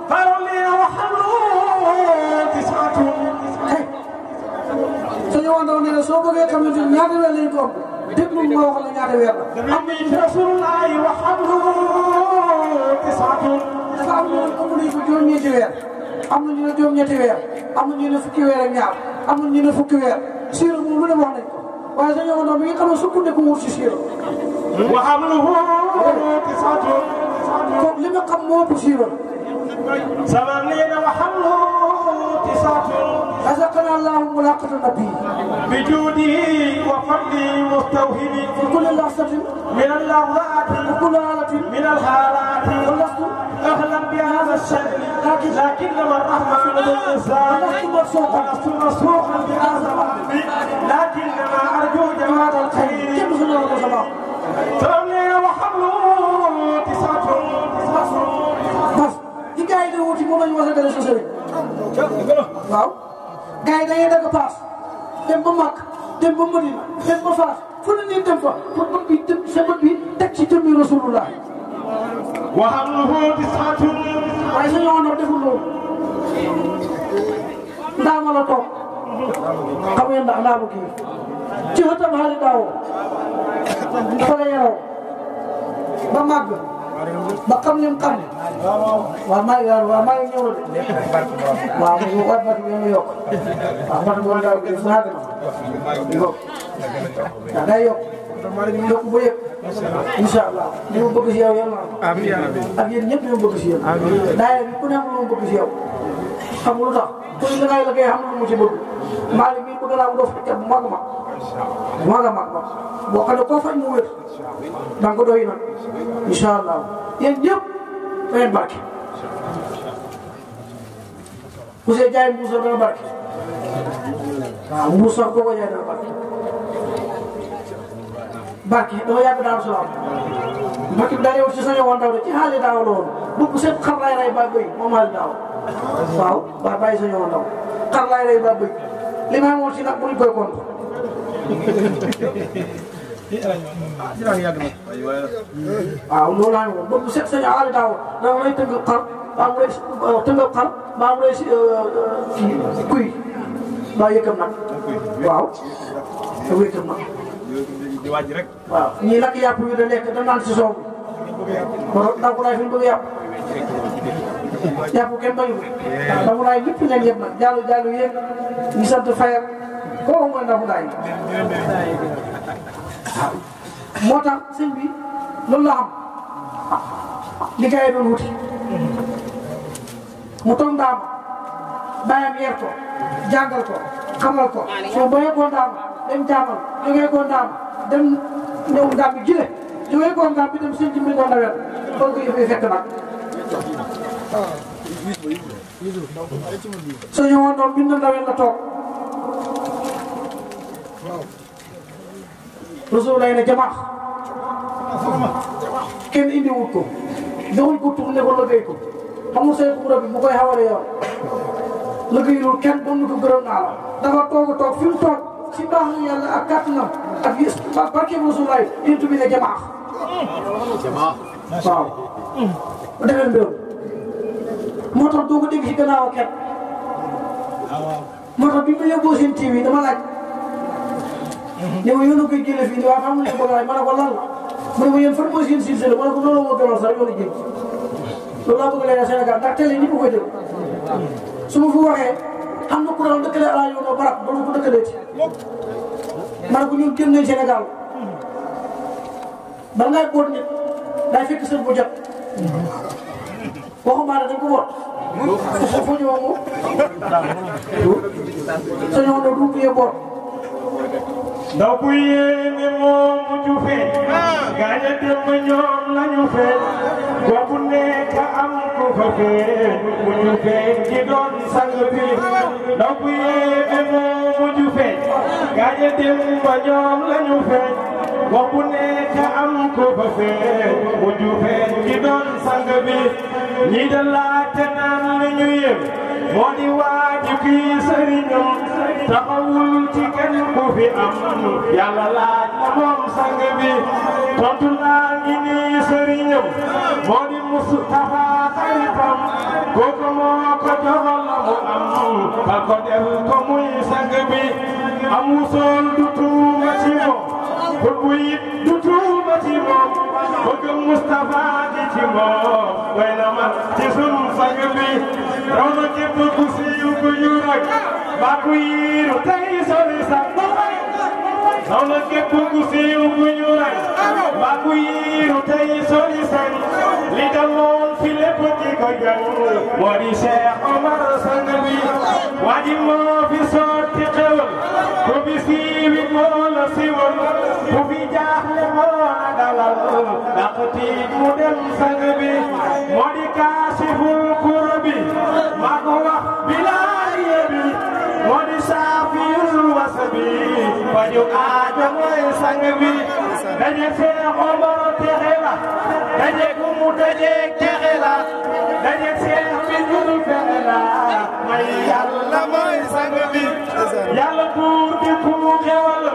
farolina wa hamlu tisatun suñu wandaw nee na soo bëggee xam ne ñaata weer lañ ko déglu ma wax la ñaata weer la am rasulullahi wa hamlu tisatun dafa am ñu ne ëmb nañ ko juróom-ñeenti weer am na ñu ne juróom-ñetti weer am na ñu ne fukki weer ak ñaar am na ñu ne fukki weer siira moom lu ne wax nañ ko waaye suñu wandaw mi ngi xam ne sukkandiku wut si siira wa hamluhu tisatun kooku li nga xam moo ëpp siira ثمانين وحمله تسعة رزقنا الله ملاقة النبي بجوده وفضله مستوهب في كل لحظة من اللحظات وكل حالة من الحالات ولست أهلا بهذا الشأن لكنما الرحمن للإنسان ولست مسروقا بهذا الأمر لكنما أرجو جمال الخير ثمانين وحمله تسعة bas li gars yi di wuti moom la ñu war a gën a sosale waaw gars yi dañuy dagg paas dem ba Makka dem ba Madina dem ba Faas fu ne nii dem fa pour bët bi dem sa bët bi teg ci jëmmi Rasulullah وحمله تسعة waaye sa ñëwoon deful loolu ndaama la toog xam ngeen ndax ndaamu kii ci xëtam xaali daawoo fa la yaroo ba màgg ba xam lim xam waaw maa ngi ñëw de waaw mu waat bati bi ñu yokk waaw bati boobu daaw bi saa dina yokk waaw day yokk yokk ba yëg incha allah li ma bëgg si yow yal na ak yéen ñëpp li ma bëgg si yéen daayira bi ku ne am lu ma bëgg si yow xam nga lu tax kon da ngay liggéey xam lu mu ci bëgg maa ngi bëgg naa mu def ca bu mag a mag boo xam ne koo faj mu wér da nga ko doy nag incha allah yéen ñëpp da ngeen barke ku see jaay mbuus dana barke waaw mbuus sax boo ko jaay dana barke dama yàgg Daaru Salaam barke bi daa ñëw ci saño woon daw de ci xaali daaw la woon bu seen xar laay rey ba bëy moom xaali daaw waaw ba bàyyi saño woon daw xar laay rey ba bëy li ma amoon ci nag bu ñu koy compte waaw loolu laa ñu woon ba set saño xaali daaw dama lay tënk xar baa mu lay tënk xar baa mu lay kuy baa yëkkam nag waaw te wékkam nag di wàcc rek waaw ñii lakk yàpp yu da lekk da naan si soow bi ndaw ko laay fi mu bëgg yàpp yàpp kenn bañu ko ndaw ko laay ñëpp leen yëpp nag jàllu yéeg ñu sant fayal kooku mooy ndaw ko laay moo tax sëñ bi loolu la am li gars yi doon wuti mu toog ndaama bàyyam yer ko jàngal ko xamal ko soo bayee koo ndaama dem jàngal jógee koo ndaama dem ñëw ndaam bi jile jógee koo ndaam bi dem seen jimbi ko nawet kon ko yëfee fekk nag soo ñëwoon doon bind nawet la toog Rasul lay ne jamaax kenn indi wut ko joxuñ ko tur ne ko lëggéey ko xam nga say kubra bi bu koy xawale yoon lëggéeyul kenn doon ko gërëm naa la dafa toog fi mu toog ci mbaax yàlla ak kàttanam ak gis barke Rasulaay yéen bi ne jamaax waaw ba defee mbirum moo tax doo ko dégg ci gannaaw kenn moo tax bi ma yóbboo seen TV dama laaj ne ma yónn koy jëlee fii waaw xam nga ko laaj ma ne ko lan la mu ne ma yéen fan mooy seen silsila ma ne ko loolu moo gënoon sax yoonu jëm loolu laa bëgg leen Sénégal ndax télé ñëpp ko jël su ma fu waxee am na ku doon dëkkale ala yow no barab doon ko dëkkalee ci ma ne ko ñun génn nañ Sénégal ba ngay boot nit day fekk sën bu jot waxumaa ne dañ ko boot foo ñëwoon moom sa ñëwoon na du yee boot ndaw bu yéene moom mu ju fee gaaña dem ñoom lañu fee boobu nekk am ko fa feeñ mu ñu feeñ ci doon sang bi ndaw bu yéeme moo mu ñu feeñ gaañe dem ba ñoom la ñu feeñ wax bu nekk am ko fa feeñ mu ñu feeñ ci doon sang bi ñi da laajte naan li ñu yem moo di waaji kii sëriñam taxawul ci kenn ku fi am yàlla laaj na moom sang bi tontu naa ngi nii sëriñam moo di Mustafa xaritam kooku moo ko joxal la mu am ba ko def ko muy sang bi amu sool du tuuma ci moom bëggu it du tuuma ci moom bëgg Mustafa di ci moom way na ma ci sun sang bi raw na képp ku siiw ku ñu rag ba ku yiiru tey soli sax raw na képp ku siiw ku ñu rag ba ku yiiru tey soli sax li daloon fi lépp di ko jàng moo di Cheikh Omar sang bi waa ji moo fi sotti xewal ku fi siiwi moo la siwal ku fi jaaxle moo la dalal ndax tiit mu dem sang bi moo di kaasiful kurabi maa ko wax bilaay bi moo di saafiyul wasabi faju aajo mooy sang bi daje Cheikh Omar texe la daje ku mu daje texe la daje Cheikh bi dul fexe la may yàlla mooy sang bi yàlla buur bi ku mu xewal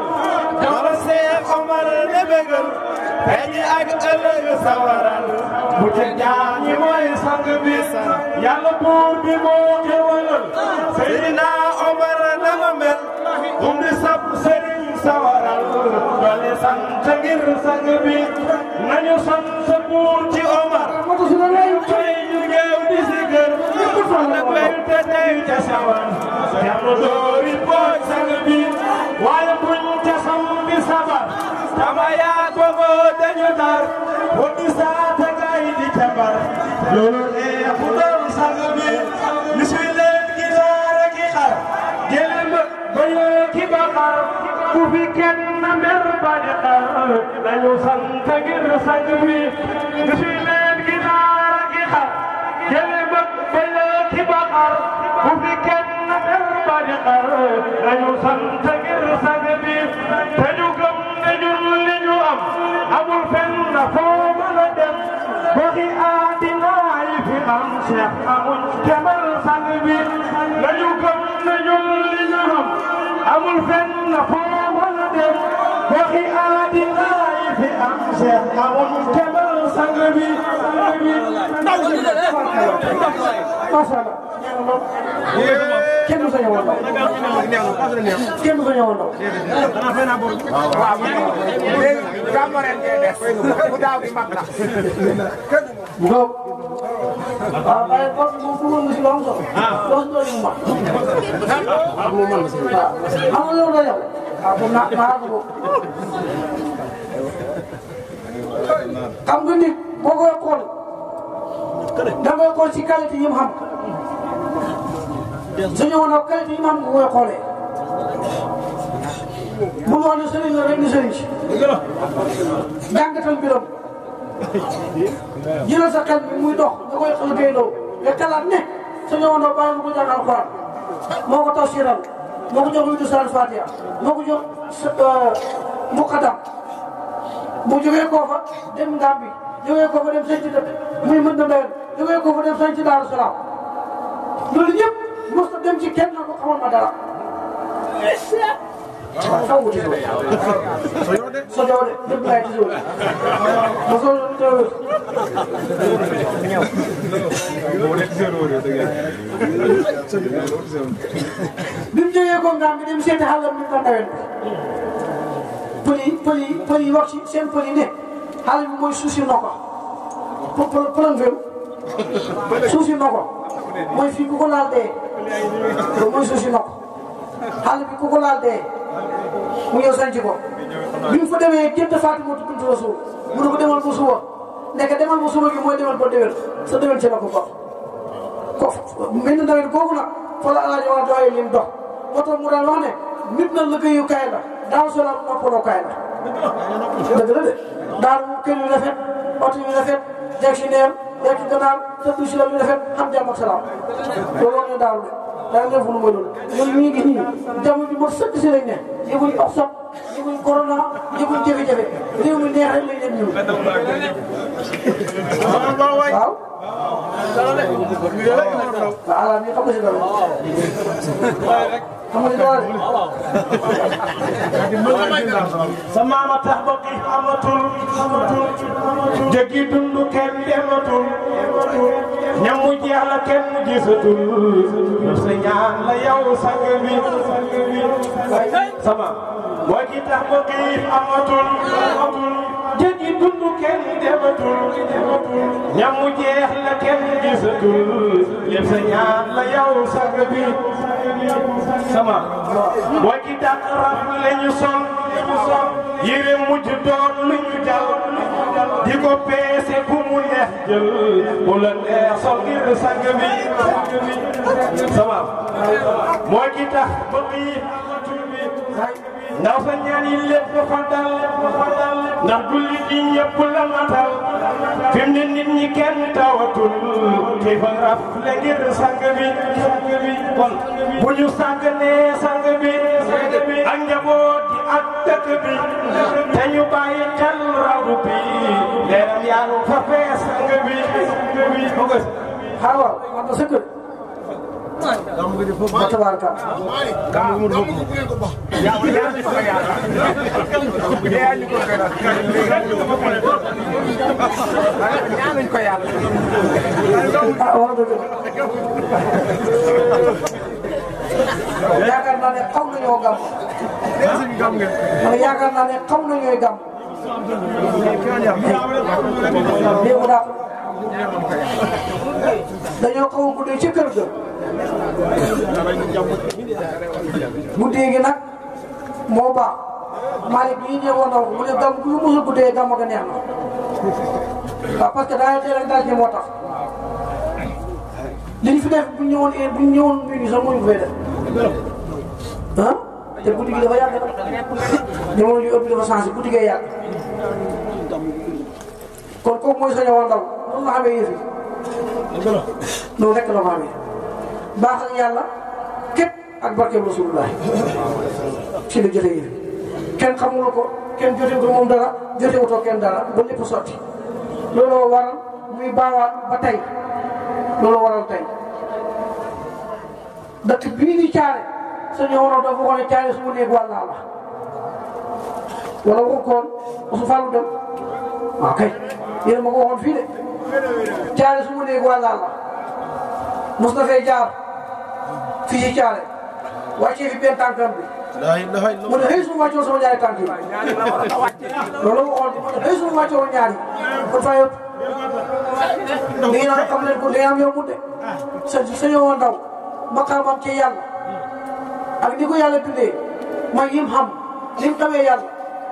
jox Cheikh Omar ne bégal feeñi ak ëllëg sawaral bu ca jaami mooy sang bi yàlla buur bi moo xewalal Seydina Omar na nga mel um di sab sëriñ sawaral doole sant ngir sang bi nañu sant buur ci Omar tey ñu ngeew di si gër nag wel te tey ca sawan yàlla doori booj sang bi waaye buñ ca sam bi sabar tama yaa ko dañu dar bu di saata gay di cabar loolu neexu doon sang bi li suy leen gi saara gi xar jëleen ba bayee ki ba xar bu fi kenn mer ba di xar nañu sant ngir sang bi li suy leen gi saara gi xar jëleen ba bayee ki ba xar bu fi kenn mer ba di xar nañu sant ngir sang bi te ñu gëm ne ñun li ñu am amul fenn foo mën a dem goxi àddina yi fi am Cheikh amuñ kemal sang bi nañu gëm ne ñun li ñu am amul fenn foo mën a dem goxi àddina yi fi am Cheikh amuñ kemal sang bi kenn du sa ñëwoon ndaw kenn du sa ñëwoon ndaw waaw léegi gàmmu ren ngay def bu daaw bi mag na Ngop waaw waaye foofu moom fu mu si lu am solo loolu loolu mu mag waaw mu mën si waaw xam nga loolu la yow waaw bu naa ko xam nga nit boo koy xool da ngay xool ci qualité yi mu xam su ñëwoon ak qualité yi mu xam nga koy xoolee bu ñu wax ne sëriñ la rek ni sëriñ si jàngatal mbiram jëlal sa xel bi muy dox nga koy liggéeyloo nga xalaat ne su ñëwoon doo bàyyi mu ko jàng alxuraan moo ko tafsiral moo ko jox widu sal Fatiha moo ko jox muqaddam bu jógee koo fa dem Gàmbi jógee koo fa dem sañ ci dëkk muy mën na doyal jógee koo fa dem sañ ci Daaru Salaam loolu ñëpp mos a dem ci kenn na ko xamoon ma dara waaw xaw ma ci loolu soo de dëgg laay ci loolu mosoo teewul bi mu jógee ko Gàmbi dem seeti xàllam mi ko ndawen pël yi wax ci seen pël yi ne xale bi mooy suuf si noko pëlën féem suuf si noko mooy fii ku ko laal dee mooy suuf si noko xale bi ku ko laal dee mu ñëw sanc ko bi mu fa demee képp Fatima bintu Rasul mu ne ko demal ba suba nekk demal ba suba gi mooy demal ba déwén sa déwén ci la ko mel ni nawet boobu nag fa la alaaji wax doxee lim dox moo tax mu daan wax ne nit na liggéeyukaay la daaw solo noppalookaay la dëgg la de daal kër yu rafet oto yu rafet jeg si neen jeg si ganaar tëdd si la yu rafet xam jàmm ak salaam loolu la ñu daaw de daa ngeen fu nu mooy loolu ñun ñii gis nii jamono bi moo sëkk si lañ ne yëguñ oxsat yëguñ corona yëguñ jafe-jafe réew mi neex rek lañ leen ñëw waaw waaw ala mi xam nga si dara xam nga si dara sa maama tax ba kii amatul jëggi dund kenn dematul ñam mu jeex la kenn gisatul sa ñaan la yow sang bi sama mooy ki tax ba kii amatul jëggi dund kenn dematul ñam mu jeex la kenn gisatul lépp sa ñaan la yow sang bi sama mooy ki tax rab la ñu sol yére mujj doon lu ñu jàll di ko peese ku mu neex jël bu la neex sol ngir sang bi sama mooy ki tax ba kii ndaw sa ñaan yi lépp dafa dal ndax julli ji ñëpp la matal fi mu ne nit ñi kenn tawatul kii fa raf le ngir sang bi kon bu ñu sàgganee sang bi ak njaboot yi ak dëkk bi te ñu bàyyi xel rawdu bi leeram yaa ngi fa fee sang bi xaaral man ma sëkk ba tabaaraka yaakaar naa ne xaw nañoo gàmm man yaakaar naa ne xaw nañooy gàmm léegi daal dañoo xaw a guddee ci kër ga guddee gi nag moo baax Malick yi ñëwoon na mu ne gàmm lu mos a guddee gàmm ga neex na waaw parce que daa teel rek daal ci moo tax li ñu fi def bu ñu ñëwoon mbir sax moo ñu fay def ah te guddi gi dafa yàgg jamono yu ëpp dafa changé guddi gee yàgg kon kooku mooy sa ñëwoon ndaw noonu la xamee yëf yi loolu rek la ko xamee baax ak yàlla képp ak barkeem Rasulullah ci la jotee yëf kenn xamul ko kenn jotee ko moom dara jotee wutoo kenn dara ba lépp sotti looloo waral muy baawaan ba tey looloo waral tey dëkk bii di caare sa ñëwoon dafa waxoon ne caare su ma néeg wàllaa la wala waxu koon su fàllu dem waaw kay yéen ma ko waxoon fii de caare su ma néeg wàllaa la mos na fee jaar fii ci caare wàccee fi benn tànkam bi mu ne xëy su ma wàccoo sama ñaari tànk yi loolu waxoon mu ne xëy su ma wàccoo ñaari kon fa yëpp lii nag xam leen ko day am yombut de sa ñëwoon ndaw maqaamam ci yàlla ak ni ko yàlla bindee mooy yim xam li mu xamee yàlla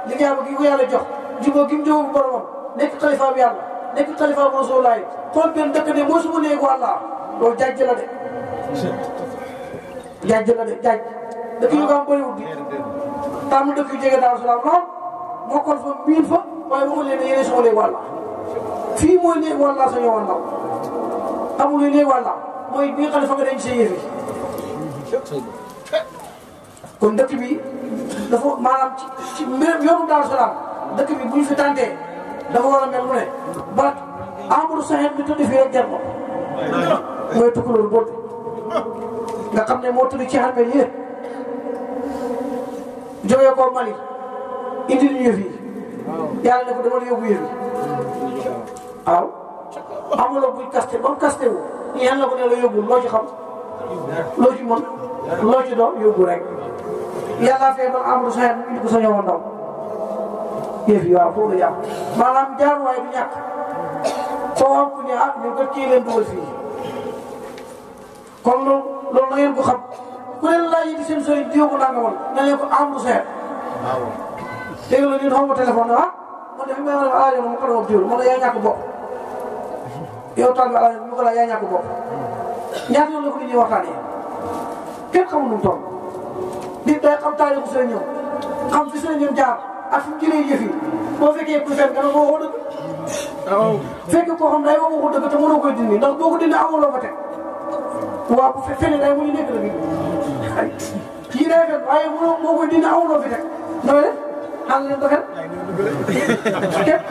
li nga gi ko yàlla jox jubóo gi mu jóg boromam nekk xalifaam yàlla nekk xalifaam Rasulullah xool benn dëkk ne moo su ma néegu wàlla loolu jaaj la de jaaj la de jaaj dëkk yu ko am bëriwul bi tàmm dëkk yu jege Daaru Salaam lool moo kon fa miin fa waaye waxul leen ne yéen su ma néegu wàlla fii mooy néegu wàlla sa ñëwoon ndaw amul lu néegu wàlla mooy bi nga xam ne fa nga denc sa yëf yi kon dëkk bi dafa maanaam ci mbiram yoonu Daaru Salaam dëkk bi bu ñu fi tàntee dafa war a mel mu ne ba Amadou Saxet bi tëdd fii rek jar ko mooy tukkulóor boobu nga xam ne moo tudd ci xarmeel yi jógee ko Mali indi ñu yëf yi yàlla ne ko dama la yóbbu yëf yi waaw amuloo buy kaste ba mu kaste wu ñu yàlla ko ne la yóbbu loo ci xam loo ci mën loo ci doon yóbbu rek yàlla fee doon Amadou Saxet indi ko sa ñëwoon ndaw yëf yi waaw foofu la yàqu maanaam jaaruwaay du ñàkk foo am ku ne ah ñun kat kii leen dugal fii kon loolu na ngeen ko xam ku leen laaj yi di seen sëriñ diw ko nanga woon na leen ko Amadou Saxet léegi la ñun xaw ma téléphone ne ah man de fi may wax alaaj moom ko doon diwul man la yaa ñàkk bopp yow taal bi alaaj ñu ko la yaa ñàkk bopp ñaata yoon la ko nit ñi waxtaanee kenn xamul nu mu toll nit day xam taalibu sëriñam xam fi sëriñam jaar ak fi mu jëlee yëf yi boo fekkee ku fen nga ne moo waxoo dëgg fekk koo xam day waxu dëgg te mënoo koy dindi ndax boo ko dindi amuloo fa teg waaw bu fekkee day mu ñu nekk la bi kii day fekk waaye mënoo boo koy dindi amuloo fi teg nooy def xam leen doxal képp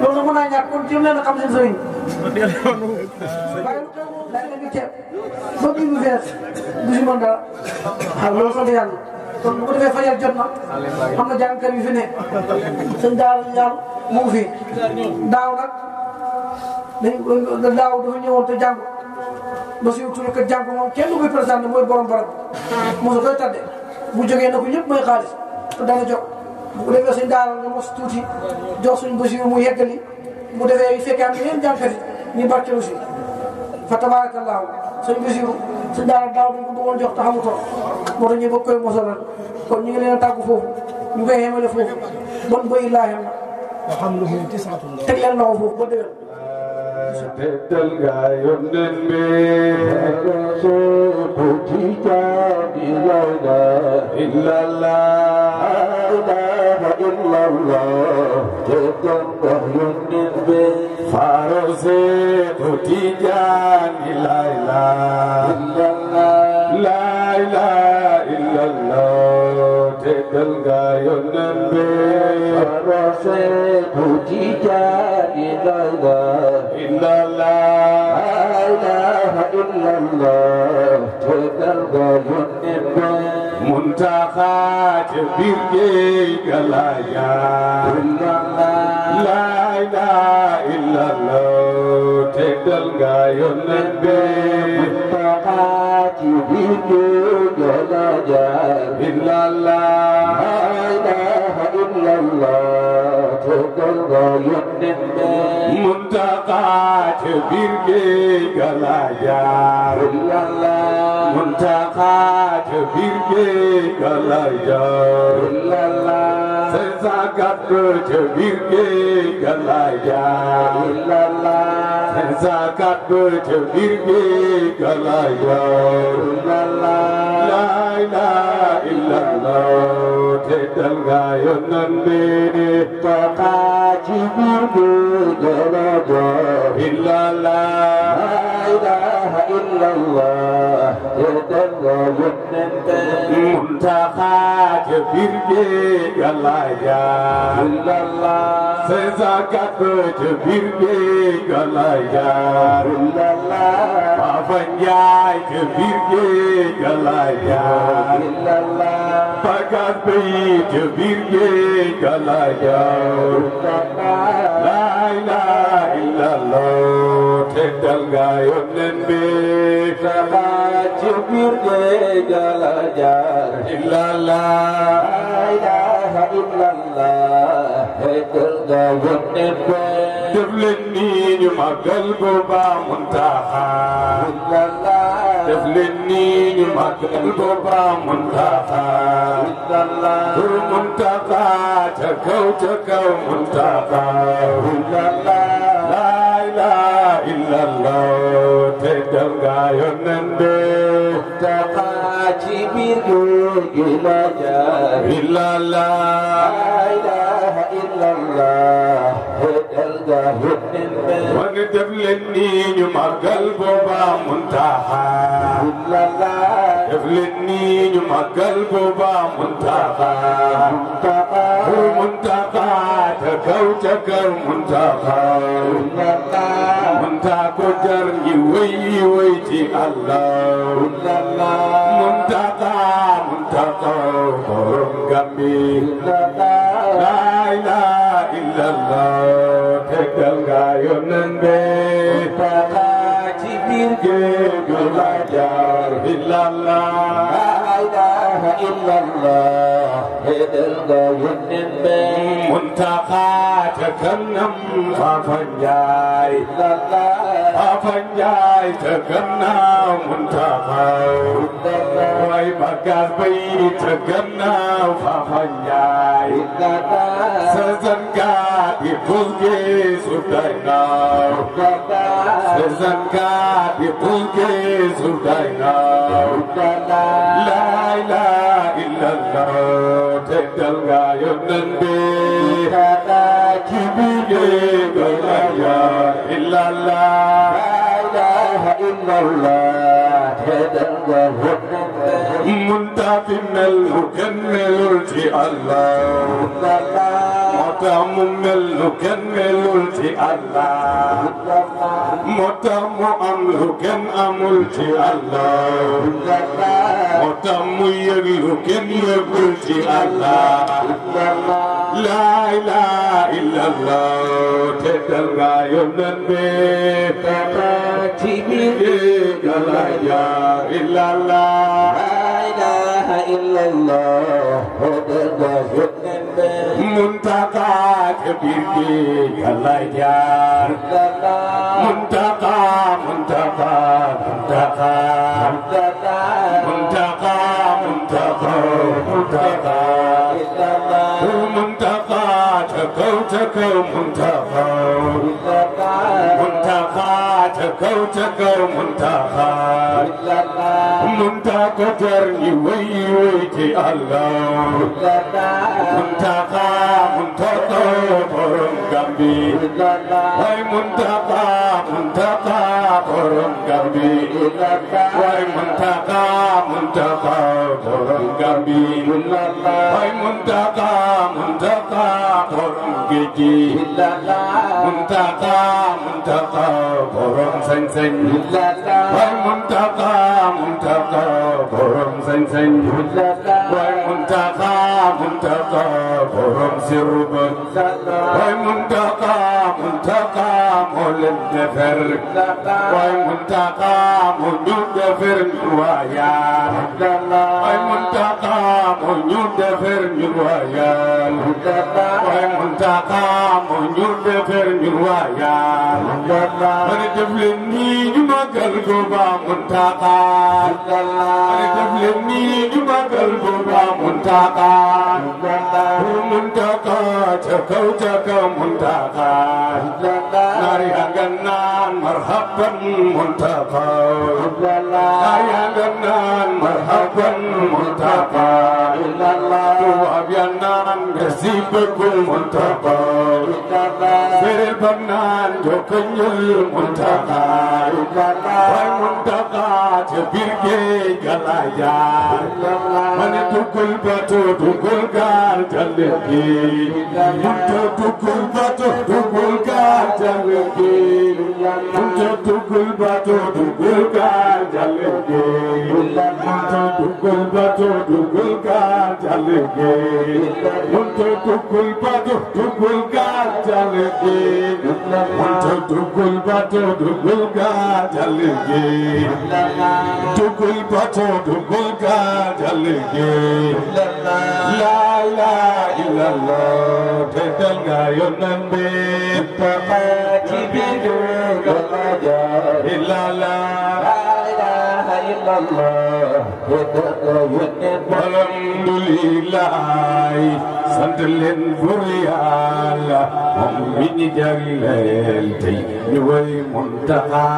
loolu nag mën naa ñàkk kon jéem leen a xam seen sëriñ waaye lu xew moom day leen di ceeb ba bii bu fees du si mën dara waaw loolu sant yàlla kon bu ko defee fajal jot na xam na jàngkat yu fi ne sëñ daara yàlla mu ngi fi daaw nag daaw dafa ñëwoon te jàng ba si tuuti kat jàng moom kenn du koy présenté mooy borom barab mosu koy tàdde bu jógee na ko ñëpp mooy xaalis te dana jóg bu ko defee sëñ daara nga mos tuuti jox suñ basiru mu yeggali bu defee fekkee am na yeneen jàngkat yi ñu barkeelu si fa tabaarakallaahu sëñ basiru sëñ daara daaw dañ ko bëggoon jox te xamutoo moo tax ñu bëgg koy mosalal kon ñu ngi leen a tàggu foofu ñu koy xemale foofu bon ba illaahi na teg leen loxo foofu ba déwén teddal nga yónneen bi soobu ci jaabi la ilaha illallah teddal nga yónneen bi farose bu tijaani la ilaha illallah la ilaha illallah teddal nga yónneen bi farose bu tijaani la ilaha la ilaha illallah teddal nga yónneen bi Muntaxa ca biir géej ga la ilaha illallah teddal nga yónneen bi Muntaxa ca biir géej ga la ilaha illallah teddal nga yónneen bi Muntaxa ca biir géej ga la Muntaxa ca biir géej ga la seen sagat ca biir géej ga la seen sagat ca biir géej ga la ilaha illallah teddal nga yónneen bi Muntaxa ci biir géej ga la ilaha illallah teddal nga yónneen bi Muntaxa ca biir géej ga la seen sagat ca biir géej ga la Papa Njaay ca biir géej ga la Bagas Bay ca biir géej ga la ilaha illallah teddal nga yónneen bi Muntaxa ca biir géej ga la la ilaha illallah teddal nga yónneen bi def leen nii ñu màggal ko ba Muntaxa def leen nii ñu màggal ko ba Muntaxa Muntaxa ca kaw Muntaxa la ilaha illallah teddal nga yónneen bi Muntaxa ci biir géej la la ilaha illallah teddal nga yónneen bi wane def leen nii ñu màggal booba Muntaxa def leen nii ñu màggal booba Muntaxa Muntaxa ca kaw Muntaxa Muntaxa ko jar ñi wëy ci Allah Muntaxa borom Gambi la ilaha illallah teddal nga yónneen bi Muntaxa ci biir géej ga la illallah la ilaha illallah teddal nga yónneen bi Muntaxa ca kanam Papa Njaay Papa Njaay ca gannaaw Muntaxa way Bagas Bay ca gannaaw Papa Njaay sa zangaat yi bulge su day naaw sa zangaat yi bulge su day naaw la ilaha illallah teddal nga yónneen bi ci biir لا إله إلا الله لا إله إلا الله منتقم المكمل في الله متم المكمل في الله متم أملكن أملتي الله متم يغلكن يغلتي الله لا إله إلا الله تدلغا يونن لا إله إلا الله لا إله إلا الله منتقى كبير لا يار منتقى منتقى منتقى منتقى منتقى منتقى منتقى تكو منتقى منتقى تكو منتقى منتقى ترني ويويتي الله منتقى منتقى برم قلبي واي منتقى منتقى برم قلبي واي منتقى منتقى برم قلبي واي منتقى منتقى برم قلبي منتقى منتقى برم سن واي منتقى منتقى برم سن واي منتقى منتقى برم سرب واي منتقى منتقى مولد دفر واي منتقى مولد دفر نوايا واي منتقى مولد دفر نوايا واي منتقى مولد دفر نوايا من دفلني جمعك القبا منتقى من دفلني جمعك القبا منتقى منتقى تكو منتقى ناري هنغنان مرحبا منتقى ناري هنغنان مرحبا منتقى وابيانان نسيبكم منتقى سير البنان جوكنيل منتقى منتقى تبيركي جلايا من تقول باتو تقول قال جلكي منت تقول باتو تقول قال جلكي منت تقول باتو تقول قال جلكي منت تقول باتو تقول قال جلكي منت تقول باتو تقول قال جلكي منت تقول باتو تقول قال جلكي تقول باتو تقول قال جلكي لا إله إلا الله تدلغا يونن بتقاتي بدون إلا الله لا إله إلا الله الحمد لله سنتلن فريال مؤمن جلال تي نوي منتقى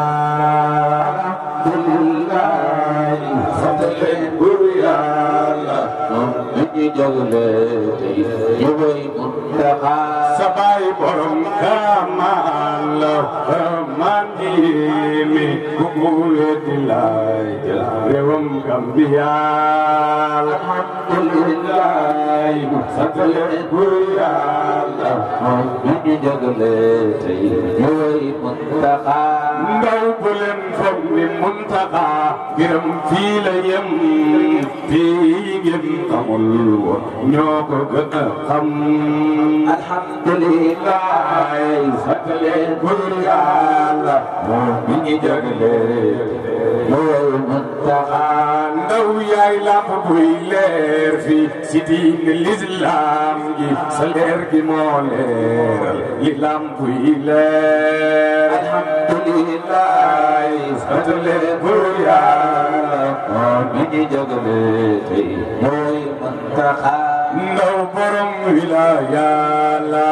لله سنتلن فريال مؤمن جلال تي نوي منتقى سباي برم كمال رحمن إيمي كقول دلاي جلالهم كمبيال الحمد لله سنتلن فريال مؤمن جلال تي نوي منتقى ndaw bu leen foog ni muntaqa biram fii la yem fii ngeen xamul woon ñoo ko gën a xam alhamdulillah sant leen buur yàlla moo mi ngi jagle mooy muntaqa ndaw yaay lamp buy leer fi si diine l'islam gi sa leer gi moo leeral li lamp yi leer alhamdulillah sant leen buur yàlla moo mi ngi jagle tey mooy muntaqa ndaw borom wilaya la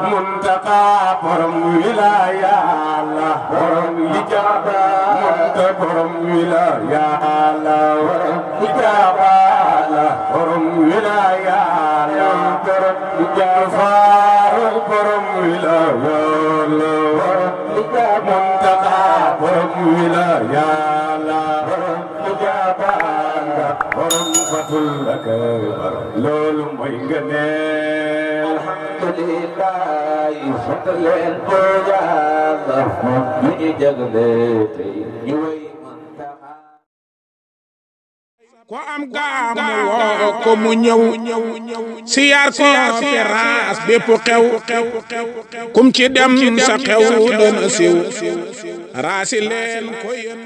muntaqa borom wilaya la borom ijaba muntaqa borom wilaya la borom ijaba la borom wilaya la borom ijaba borom wilaya la Muntaxa borom wilaya la borom fatul akbar loolu mooy ngëneel alhamdulillah sant leen ko Yàlla mi jagle tey ñu way Muntaxa ko am gaamu woo ko mu ñëw siyaar conférence bépp xew kum ci dem sa xew dana siw raasi leen ko yéen